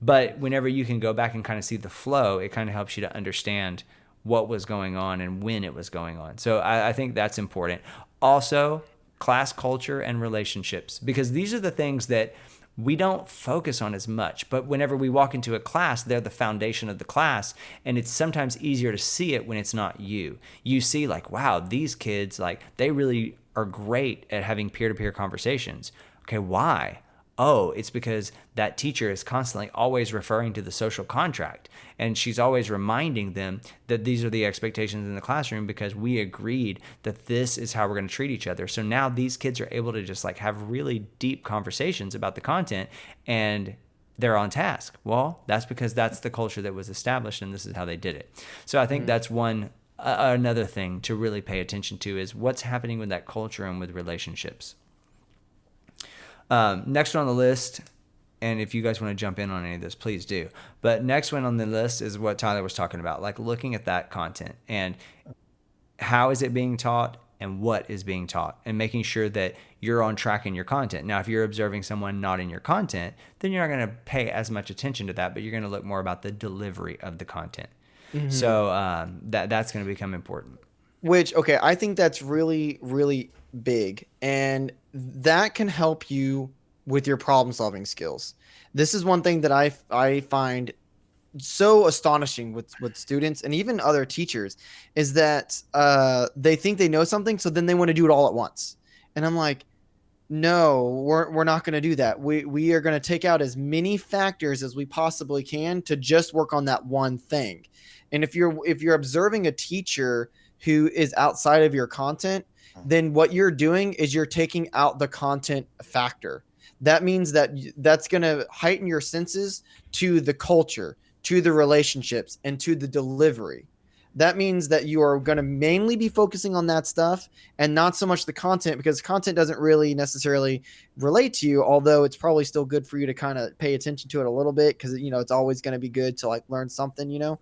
But whenever you can go back and kind of see the flow, it kind of helps you to understand what was going on and when it was going on. So I think that's important. Also, class culture and relationships, because these are the things that we don't focus on as much. But whenever we walk into a class, they're the foundation of the class. And it's sometimes easier to see it when it's not you. You see like, wow, these kids, like they really are great at having peer-to-peer conversations. Okay, why? Oh, it's because that teacher is constantly always referring to the social contract. And she's always reminding them that these are the expectations in the classroom because we agreed that this is how we're going to treat each other. So now these kids are able to just like have really deep conversations about the content and they're on task. Well, that's because that's the culture that was established and this is how they did it. So I think that's another thing to really pay attention to is what's happening with that culture and with relationships. Next one on the list, and if you guys want to jump in on any of this, please do. But next one on the list is what Tyler was talking about, like looking at that content and how is it being taught and what is being taught and making sure that you're on track in your content. Now, if you're observing someone not in your content, then you're not going to pay as much attention to that, but you're going to look more about the delivery of the content. So that's going to become important. Which, okay, I think that's really, really big. And that can help you with your problem solving skills. This is one thing that I find so astonishing with students and even other teachers is that they think they know something, so then they want to do it all at once. And I'm like, no, we're not going to do that. We are going to take out as many factors as we possibly can to just work on that one thing. And if you're observing a teacher who is outside of your content, then what you're doing is you're taking out the content factor. That means that's going to heighten your senses to the culture, to the relationships, and to the delivery. That means that you are going to mainly be focusing on that stuff and not so much the content, because content doesn't really necessarily relate to you, although it's probably still good for you to kind of pay attention to it a little bit because, you know, it's always going to be good to like learn something, you know.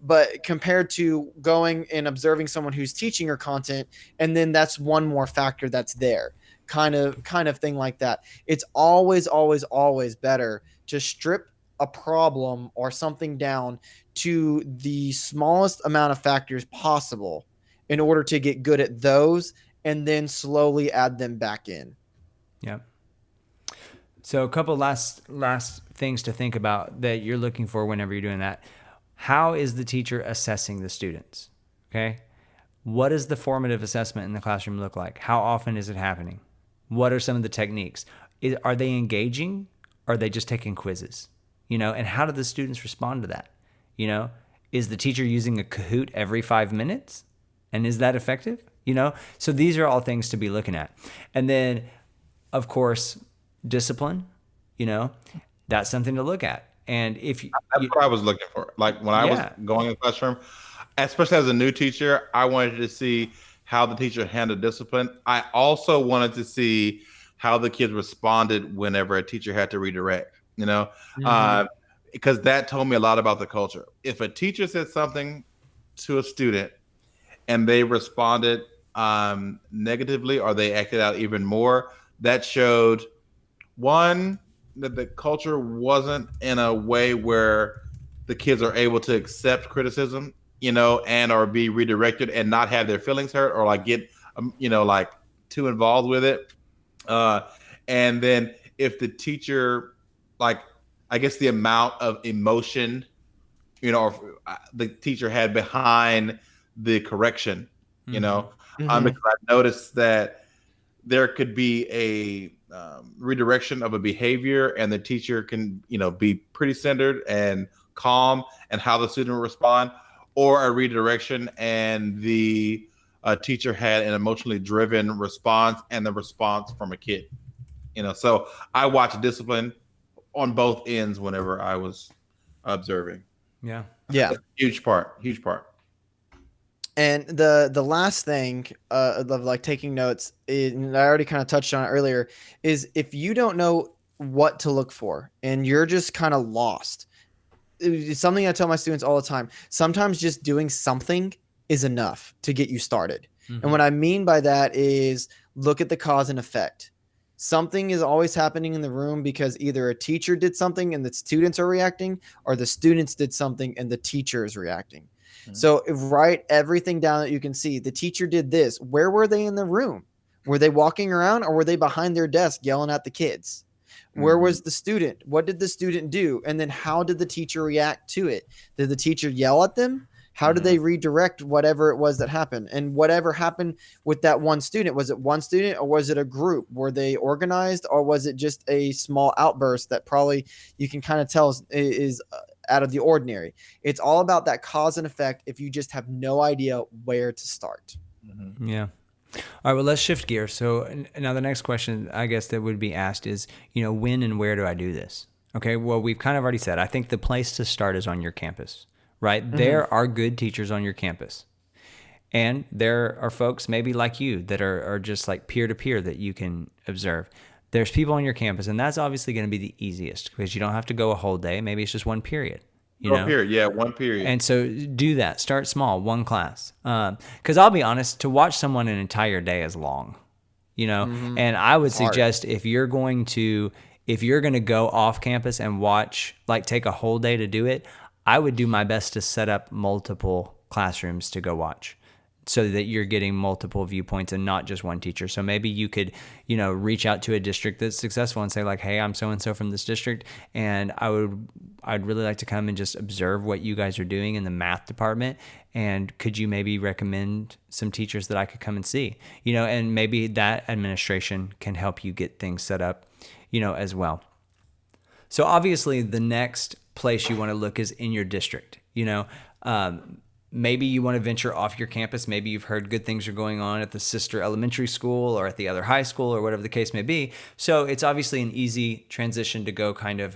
But compared to going and observing someone who's teaching your content, and then that's one more factor that's there, kind of thing like that. It's always, always, always better to strip a problem or something down to the smallest amount of factors possible in order to get good at those and then slowly add them back in. Yeah. So a couple last things to think about that you're looking for whenever you're doing that. How is the teacher assessing the students? Okay. What does the formative assessment in the classroom look like? How often is it happening? What are some of the techniques? Are they engaging? Or are they just taking quizzes? You know, and how do the students respond to that? You know, is the teacher using a Kahoot every 5 minutes? And is that effective? You know, so these are all things to be looking at. And then, of course, discipline, you know, that's something to look at. And if that's what I was looking for. Like when I was going in the classroom, especially as a new teacher, I wanted to see how the teacher handled discipline. I also wanted to see how the kids responded whenever a teacher had to redirect, you know, because that told me a lot about the culture. If a teacher said something to a student and they responded negatively or they acted out even more, that showed one, that the culture wasn't in a way where the kids are able to accept criticism, you know, and or be redirected and not have their feelings hurt or like get, you know, like too involved with it. And then if the teacher, like, I guess the amount of emotion, you know, the teacher had behind the correction, you know, because I noticed that there could be a redirection of a behavior and the teacher can, you know, be pretty centered and calm and how the student will respond, or a redirection and the teacher had an emotionally driven response and the response from a kid. So I watched discipline on both ends whenever I was observing. Yeah. Yeah. Huge part. And the last thing of like taking notes, and I already kind of touched on it earlier, is if you don't know what to look for and you're just kind of lost, it's something I tell my students all the time. Sometimes just doing something is enough to get you started. Mm-hmm. And what I mean by that is look at the cause and effect. Something is always happening in the room because either a teacher did something and the students are reacting, or the students did something and the teacher is reacting. Mm-hmm. So write everything down that you can see. The teacher did this. Where were they in the room? Were they walking around, or were they behind their desk yelling at the kids? Where was the student? What did the student do? And then how did the teacher react to it? Did the teacher yell at them? How did they redirect whatever it was that happened? And whatever happened with that one student, was it one student or was it a group? Were they organized, or was it just a small outburst that probably you can kind of tell is out of the ordinary? It's all about that cause and effect if you just have no idea where to start. Mm-hmm. Yeah. All right, well, let's shift gears. So now the next question, I guess, that would be asked is, when and where do I do this? Okay, well, we've kind of already said, I think the place to start is on your campus, right? Mm-hmm. There are good teachers on your campus. And there are folks maybe like you that are just like peer-to-peer that you can observe. There's people on your campus, and that's obviously going to be the easiest because you don't have to go a whole day. Maybe it's just one period. One period. And so do that. Start small, one class. Because I'll be honest, to watch someone an entire day is long, Mm-hmm. And I would suggest if you're going to go off campus and watch, like take a whole day to do it, I would do my best to set up multiple classrooms to go watch, so that you're getting multiple viewpoints and not just one teacher. So maybe you could, reach out to a district that's successful and say like, hey, I'm so-and-so from this district, and I'd really like to come and just observe what you guys are doing in the math department. And could you maybe recommend some teachers that I could come and see, and maybe that administration can help you get things set up, as well. So obviously the next place you want to look is in your district, Maybe you want to venture off your campus. Maybe you've heard good things are going on at the sister elementary school or at the other high school or whatever the case may be. So it's obviously an easy transition to go kind of,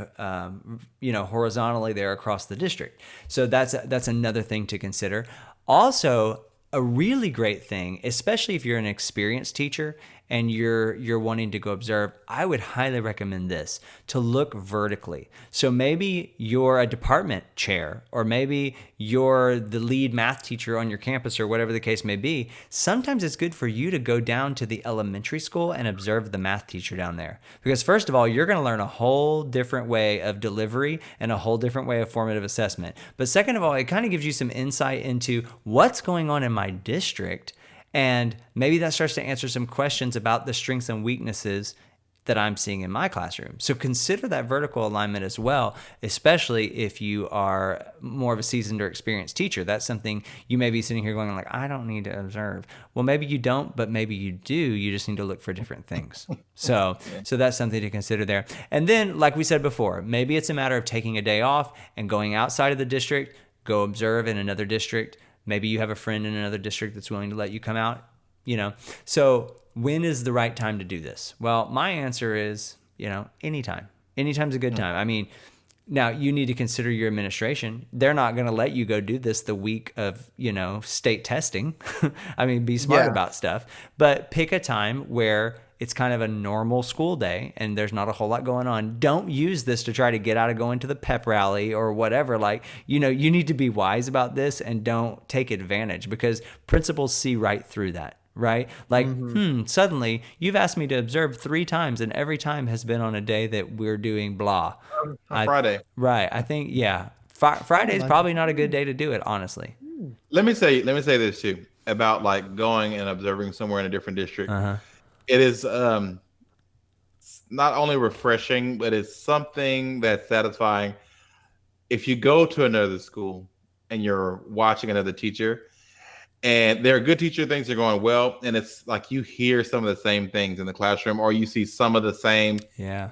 horizontally there across the district. So that's another thing to consider. Also, a really great thing, especially if you're an experienced teacher and you're wanting to go observe, I would highly recommend this, to look vertically. So maybe you're a department chair, or maybe you're the lead math teacher on your campus, or whatever the case may be. Sometimes it's good for you to go down to the elementary school and observe the math teacher down there. Because first of all, you're going to learn a whole different way of delivery and a whole different way of formative assessment. But second of all, it kind of gives you some insight into what's going on in my district. And maybe that starts to answer some questions about the strengths and weaknesses that I'm seeing in my classroom. So consider that vertical alignment as well, especially if you are more of a seasoned or experienced teacher. That's something you may be sitting here going like, I don't need to observe. Well, maybe you don't, but maybe you do. You just need to look for different things. So that's something to consider there. And then, like we said before, maybe it's a matter of taking a day off and going outside of the district, go observe in another district. Maybe you have a friend in another district that's willing to let you come out, So when is the right time to do this? Well, my answer is, anytime. Anytime's a good time. I mean, now you need to consider your administration. They're not going to let you go do this the week of, state testing. I mean, be smart about stuff, but pick a time where it's kind of a normal school day and there's not a whole lot going on. Don't use this to try to get out of going to the pep rally or whatever. Like, you need to be wise about this and don't take advantage, because principals see right through that, right? Like, suddenly you've asked me to observe 3 times and every time has been on a day that we're doing blah. Friday. Right. I think, Friday is probably not a good day to do it, honestly. Let me say this too, about like going and observing somewhere in a different district. It is not only refreshing, but it's something that's satisfying. If you go to another school and you're watching another teacher and they're a good teacher, things are going well, and it's like you hear some of the same things in the classroom, or you see some of the same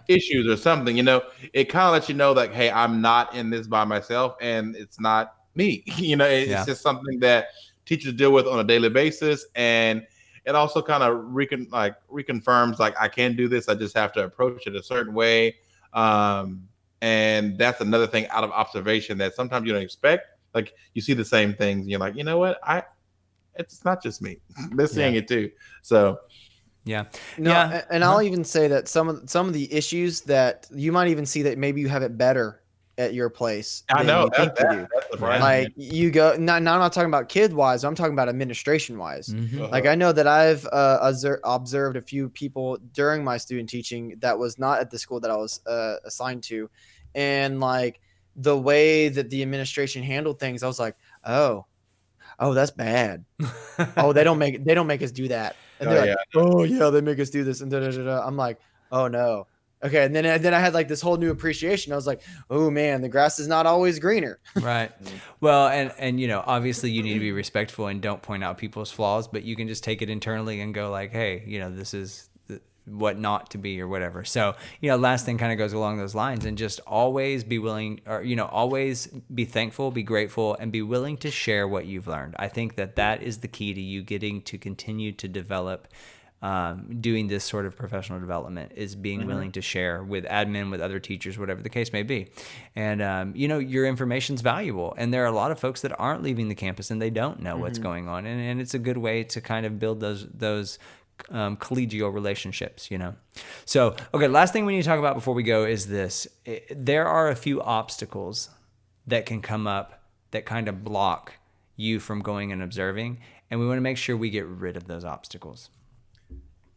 issues or something. It kind of lets you know, like, hey, I'm not in this by myself, and it's not me. It's just something that teachers deal with on a daily basis, and it also kind of reconfirms, like, I can do this. I just have to approach it a certain way. And that's another thing out of observation that sometimes you don't expect. Like, you see the same things, and you're like, you know what, it's not just me. They're seeing it too. So and I'll even say that some of the issues that you might even see that maybe you have it better at your place I than know you think you do. that's surprising. Like, you go, now I'm not talking about kid wise, I'm talking about administration wise. Mm-hmm. Like, I know that I've observed a few people during my student teaching that was not at the school that I was assigned to, and like the way that the administration handled things, I was like, oh, that's bad. Oh, they don't make us do that. And they're like, oh yeah, they make us do this. And da, da, da, da. I'm like, oh no. Okay. And then I had like this whole new appreciation. I was like, oh man, the grass is not always greener. Right. Well, and obviously you need to be respectful and don't point out people's flaws, but you can just take it internally and go like, hey, this is what not to be or whatever. So, last thing kind of goes along those lines, and just always be willing, or, always be thankful, be grateful, and be willing to share what you've learned. I think that is the key to you getting to continue to develop, doing this sort of professional development, is being willing to share with admin, with other teachers, whatever the case may be. And, your information's valuable. And there are a lot of folks that aren't leaving the campus and they don't know what's going on. And it's a good way to kind of build those collegial relationships, So, okay, last thing we need to talk about before we go is this. There are a few obstacles that can come up that kind of block you from going and observing, and we want to make sure we get rid of those obstacles.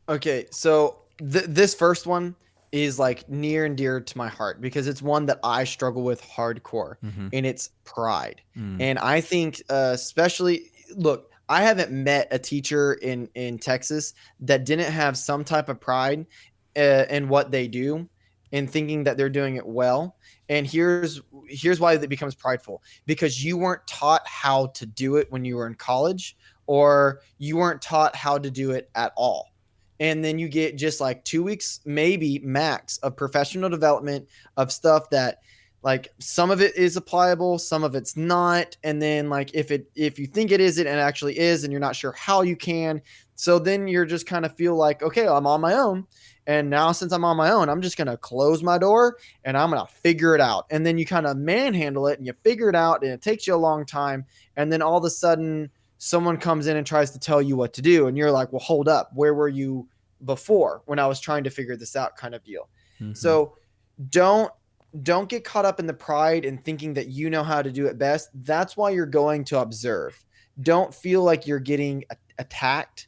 Okay, so this first one is like near and dear to my heart because it's one that I struggle with hardcore, and it's pride. And I think especially, look, I haven't met a teacher in Texas that didn't have some type of pride in what they do and thinking that they're doing it well. And here's why it becomes prideful, because you weren't taught how to do it when you were in college, or you weren't taught how to do it at all. And then you get just like 2 weeks, maybe max, of professional development of stuff that, like, some of it is applicable, some of it's not. And then like if you think it isn't and it actually is, and you're not sure how you can. So then you're just kind of feel like, okay, I'm on my own. And now since I'm on my own, I'm just going to close my door and I'm going to figure it out. And then you kind of manhandle it and you figure it out, and it takes you a long time. And then all of a sudden someone comes in and tries to tell you what to do. And you're like, well, hold up. Where were you before when I was trying to figure this out, kind of deal? So don't get caught up in the pride and thinking that you know how to do it best. That's why you're going to observe. Don't feel like you're getting attacked,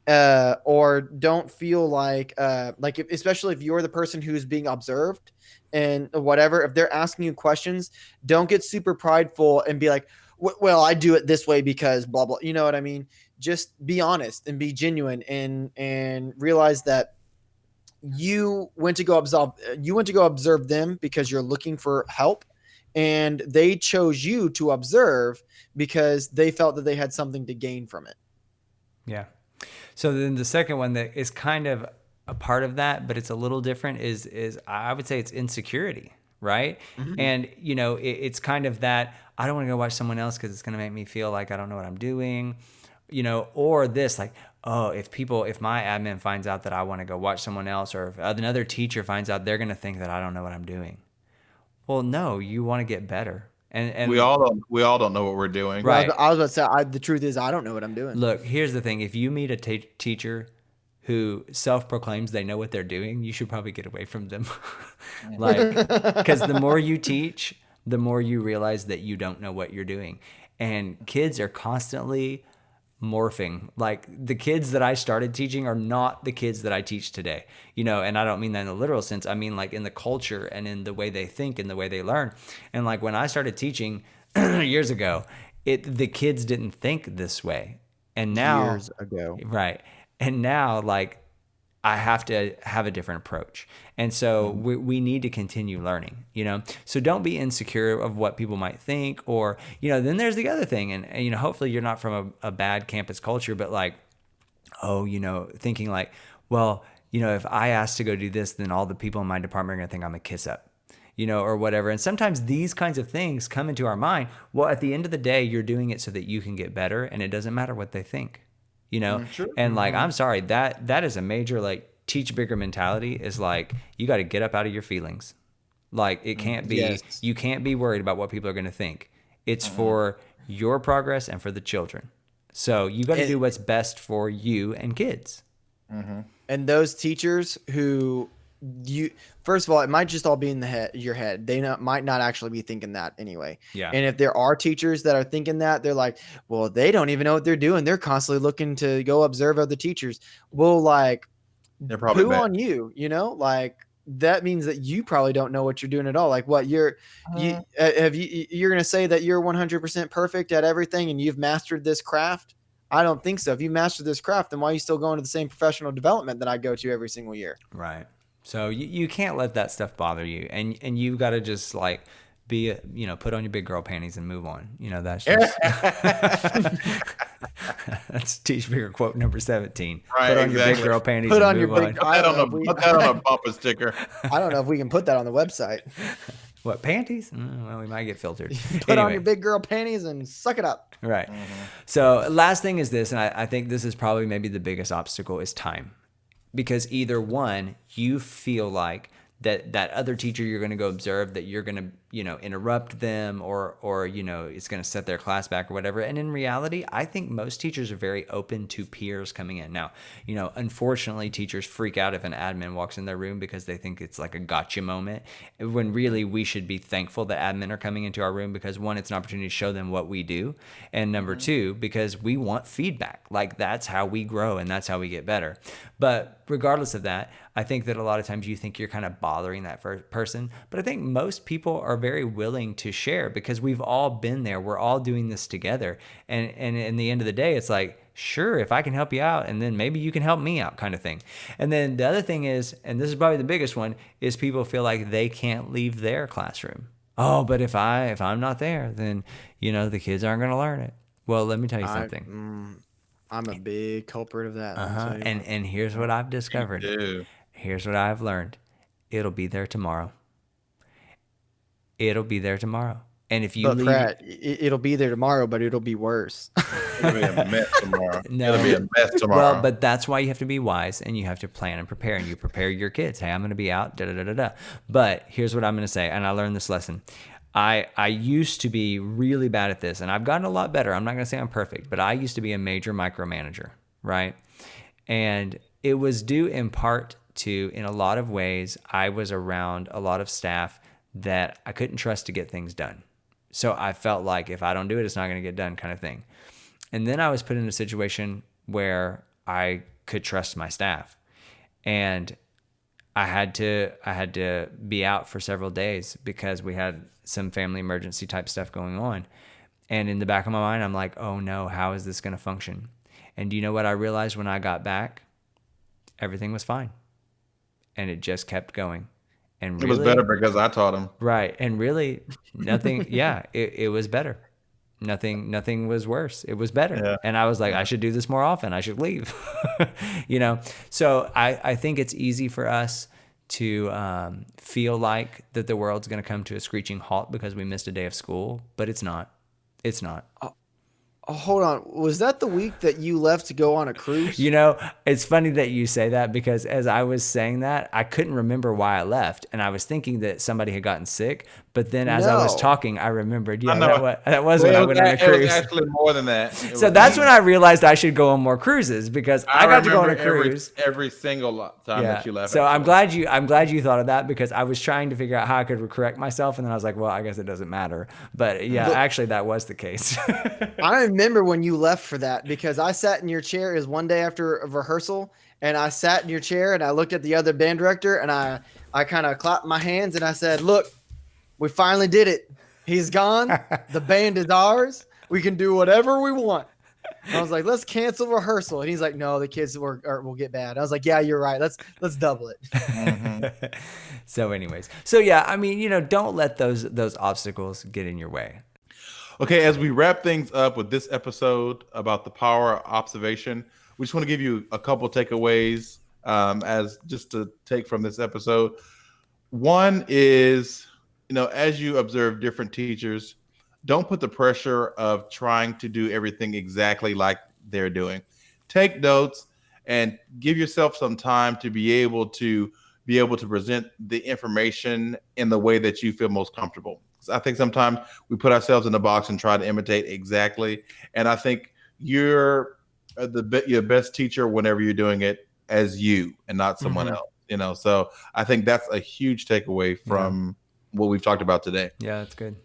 or don't feel like especially if you're the person who's being observed and whatever, if they're asking you questions, don't get super prideful and be like, well, I do it this way because blah, blah. You know what I mean? Just be honest and be genuine, and realize that you went to go observe them because you're looking for help, and they chose you to observe because they felt that they had something to gain from it. Yeah. So then the second one that is kind of a part of that, but it's a little different, is I would say it's insecurity, right? And it's kind of that, I don't want to go watch someone else because it's going to make me feel like I don't know what I'm doing, or this, like, oh, if my admin finds out that I want to go watch someone else, or if another teacher finds out, they're going to think that I don't know what I'm doing. Well, no, you want to get better. And we all don't know what we're doing. Right. I was about to say, the truth is I don't know what I'm doing. Look, here's the thing. If you meet a teacher who self-proclaims they know what they're doing, you should probably get away from them. Because the more you teach, the more you realize that you don't know what you're doing. And kids are constantly morphing. Like, the kids that I started teaching are not the kids that I teach today, and I don't mean that in the literal sense. I mean, like, in the culture and in the way they think and the way they learn. And like, when I started teaching years ago, the kids didn't think this way. And now, years ago. Right. And now, like, I have to have a different approach. And so we need to continue learning, So don't be insecure of what people might think, or, then there's the other thing. And hopefully you're not from a bad campus culture, but like, thinking like, well, if I ask to go do this, then all the people in my department are going to think I'm a kiss up, or whatever. And sometimes these kinds of things come into our mind. Well, at the end of the day, you're doing it so that you can get better, and it doesn't matter what they think. Sure. And like, I'm sorry, that is a major, like, teach bigger mentality is like, you got to get up out of your feelings. Like, it can't be, you can't be worried about what people are going to think. It's for your progress and for the children. So you got to do what's best for you and kids. And those teachers who first of all, it might just all be in your head. They might not actually be thinking that anyway. Yeah. And if there are teachers that are thinking that, they're like, well, they don't even know what they're doing. They're constantly looking to go observe other teachers. Well, like, they're probably poo on you, like, that means that you probably don't know what you're doing at all. Like, what you're going to say that you're 100% perfect at everything and you've mastered this craft? I don't think so. If you mastered this craft, then why are you still going to the same professional development that I go to every single year? Right. So you can't let that stuff bother you, and you've got to just like be, put on your big girl panties and move on. That's just that's Teach Bigger quote number 17. Right, put on your big girl panties and move on. Put that on a bumper sticker. I don't know if we can put that on the website. What, panties? Well, we might get filtered. Put on your big girl panties and suck it up. Right. So last thing is this, and I think this is probably maybe the biggest obstacle, is time. Because either one, you feel like that other teacher you're going to go observe, that you're going to, interrupt them or it's going to set their class back or whatever. And in reality, I think most teachers are very open to peers coming in. Now, unfortunately, teachers freak out if an admin walks in their room because they think it's like a gotcha moment, when really we should be thankful that admin are coming into our room, because one, it's an opportunity to show them what we do. And number two, because we want feedback. Like, that's how we grow and that's how we get better. But regardless of that, I think that a lot of times you think you're kind of bothering that person, but I think most people are very willing to share, because we've all been there. We're all doing this together. And in the end of the day, it's like, sure, if I can help you out, and then maybe you can help me out, kind of thing. And then the other thing is, and this is probably the biggest one, is people feel like they can't leave their classroom. Oh, but if I'm not there, then, the kids aren't going to learn it. Well, let me tell you something. I'm a big culprit of that. And here's what I've discovered. Here's what I've learned. It'll be there tomorrow. It'll be there tomorrow. And if you leave, Pratt, it'll be there tomorrow, but it'll be worse. It'll be a mess tomorrow. No. It'll be a mess tomorrow. Well, but that's why you have to be wise, and you have to plan and prepare, and you prepare your kids. Hey, I'm going to be out, da-da-da-da-da. But here's what I'm going to say, and I learned this lesson. I used to be really bad at this, and I've gotten a lot better. I'm not going to say I'm perfect, but I used to be a major micromanager, right? And it was due in part to, in a lot of ways, I was around a lot of staff that I couldn't trust to get things done. So I felt like if I don't do it, it's not going to get done, kind of thing. And then I was put in a situation where I could trust my staff, and I had to be out for several days because we had some family emergency type stuff going on. And in the back of my mind, I'm like, oh no, how is this going to function? And do you know what I realized when I got back? Everything was fine. And it just kept going. And really, it was better because I taught him. Right. And really nothing, it was better. Nothing was worse. It was better. Yeah. And I was like, I should do this more often. I should leave. So I think it's easy for us to feel like that the world's going to come to a screeching halt because we missed a day of school, but it's not. It's not. Oh, hold on. Was that the week that you left to go on a cruise? It's funny that you say that, because as I was saying that, I couldn't remember why I left. And I was thinking that somebody had gotten sick. But then as I was talking, I remembered, that was when I went on a cruise. It was actually more than that. So that's when I realized I should go on more cruises, because I got to go on a cruise. Every single time that you left. So I'm glad you thought of that, because I was trying to figure out how I could correct myself. And then I was like, well, I guess it doesn't matter. But actually that was the case. I remember when you left for that, because I sat in your chair. It was one day after a rehearsal, and I sat in your chair and I looked at the other band director, and I kind of clapped my hands and I said, look, we finally did it. He's gone. The band is ours. We can do whatever we want. I was like, let's cancel rehearsal. And he's like, no, the kids will get bad. I was like, yeah, you're right. Let's double it. Mm-hmm. So anyways, so yeah, I mean, don't let those obstacles get in your way. Okay, as we wrap things up with this episode about the power of observation, we just want to give you a couple takeaways as just to take from this episode. One is, as you observe different teachers, don't put the pressure of trying to do everything exactly like they're doing. Take notes and give yourself some time to be able to present the information in the way that you feel most comfortable. I think sometimes we put ourselves in the box and try to imitate exactly. And I think you're your best teacher whenever you're doing it as you and not someone else. So I think that's a huge takeaway from what we've talked about today. Yeah, that's good.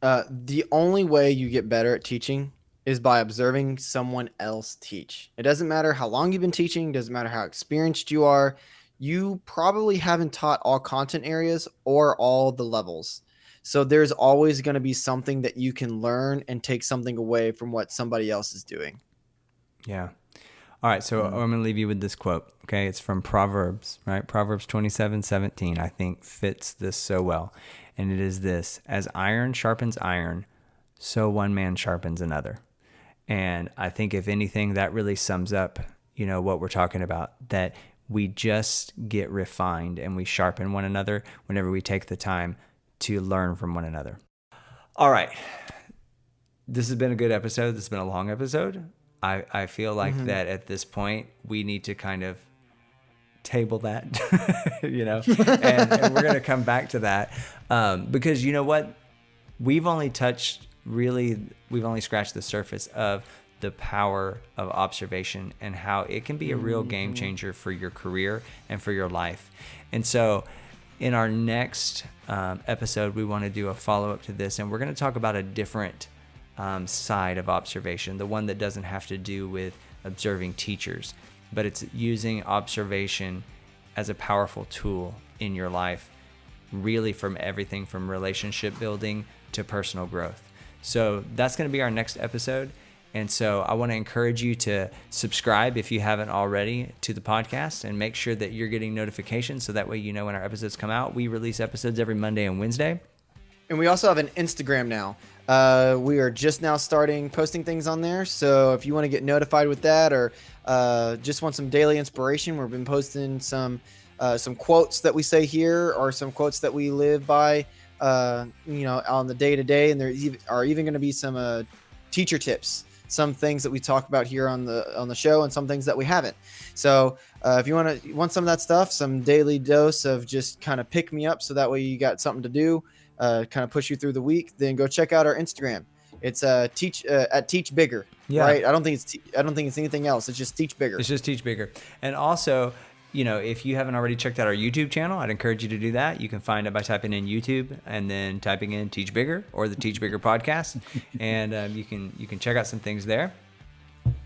The only way you get better at teaching is by observing someone else teach. It doesn't matter how long you've been teaching, doesn't matter how experienced you are. You probably haven't taught all content areas or all the levels. So there's always going to be something that you can learn and take something away from what somebody else is doing. Yeah. All right. So I'm going to leave you with this quote. Okay. It's from Proverbs, right? Proverbs 27:17, I think fits this so well. And it is this: as iron sharpens iron, so one man sharpens another. And I think if anything, that really sums up, what we're talking about, that we just get refined and we sharpen one another whenever we take the time to learn from one another. All right. This has been a good episode. This has been a long episode. I feel like that at this point, we need to kind of table that, and we're going to come back to that because you know what? We've only scratched the surface of the power of observation and how it can be a real game changer for your career and for your life. And so in our next episode, we want to do a follow-up to this, and we're going to talk about a different side of observation, the one that doesn't have to do with observing teachers, but it's using observation as a powerful tool in your life, really from everything from relationship building to personal growth. So that's going to be our next episode. And so I want to encourage you to subscribe if you haven't already to the podcast, and make sure that you're getting notifications so that way you know when our episodes come out. We release episodes every Monday and Wednesday. And we also have an Instagram now. We are just now starting posting things on there. So if you want to get notified with that, or just want some daily inspiration, we've been posting some quotes that we say here, or some quotes that we live by, on the day to day. And there are even going to be some teacher tips, some things that we talk about here on the show, and some things that we haven't. So if you want some of that stuff, some daily dose of just kind of pick me up, so that way you got something to do, kind of push you through the week, then go check out our Instagram. It's teach bigger. Yeah. Right. I don't think it's anything else. It's just teach bigger. It's just teach bigger. And also, if you haven't already checked out our YouTube channel, I'd encourage you to do that. You can find it by typing in YouTube and then typing in Teach Bigger or the Teach Bigger podcast, and you can check out some things there.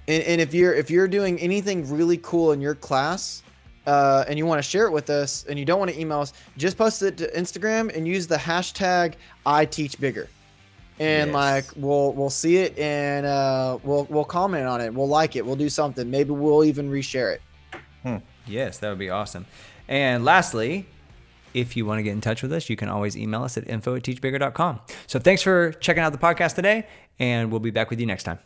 And if you're doing anything really cool in your class, and you want to share it with us, and you don't want to email us, just post it to Instagram and use the hashtag #ITeachBigger. And yes, we'll see it, and we'll comment on it. We'll like it. We'll do something. Maybe we'll even reshare it. Yes, that would be awesome. And lastly, if you want to get in touch with us, you can always email us at info@teachbigger.com. So thanks for checking out the podcast today, and we'll be back with you next time.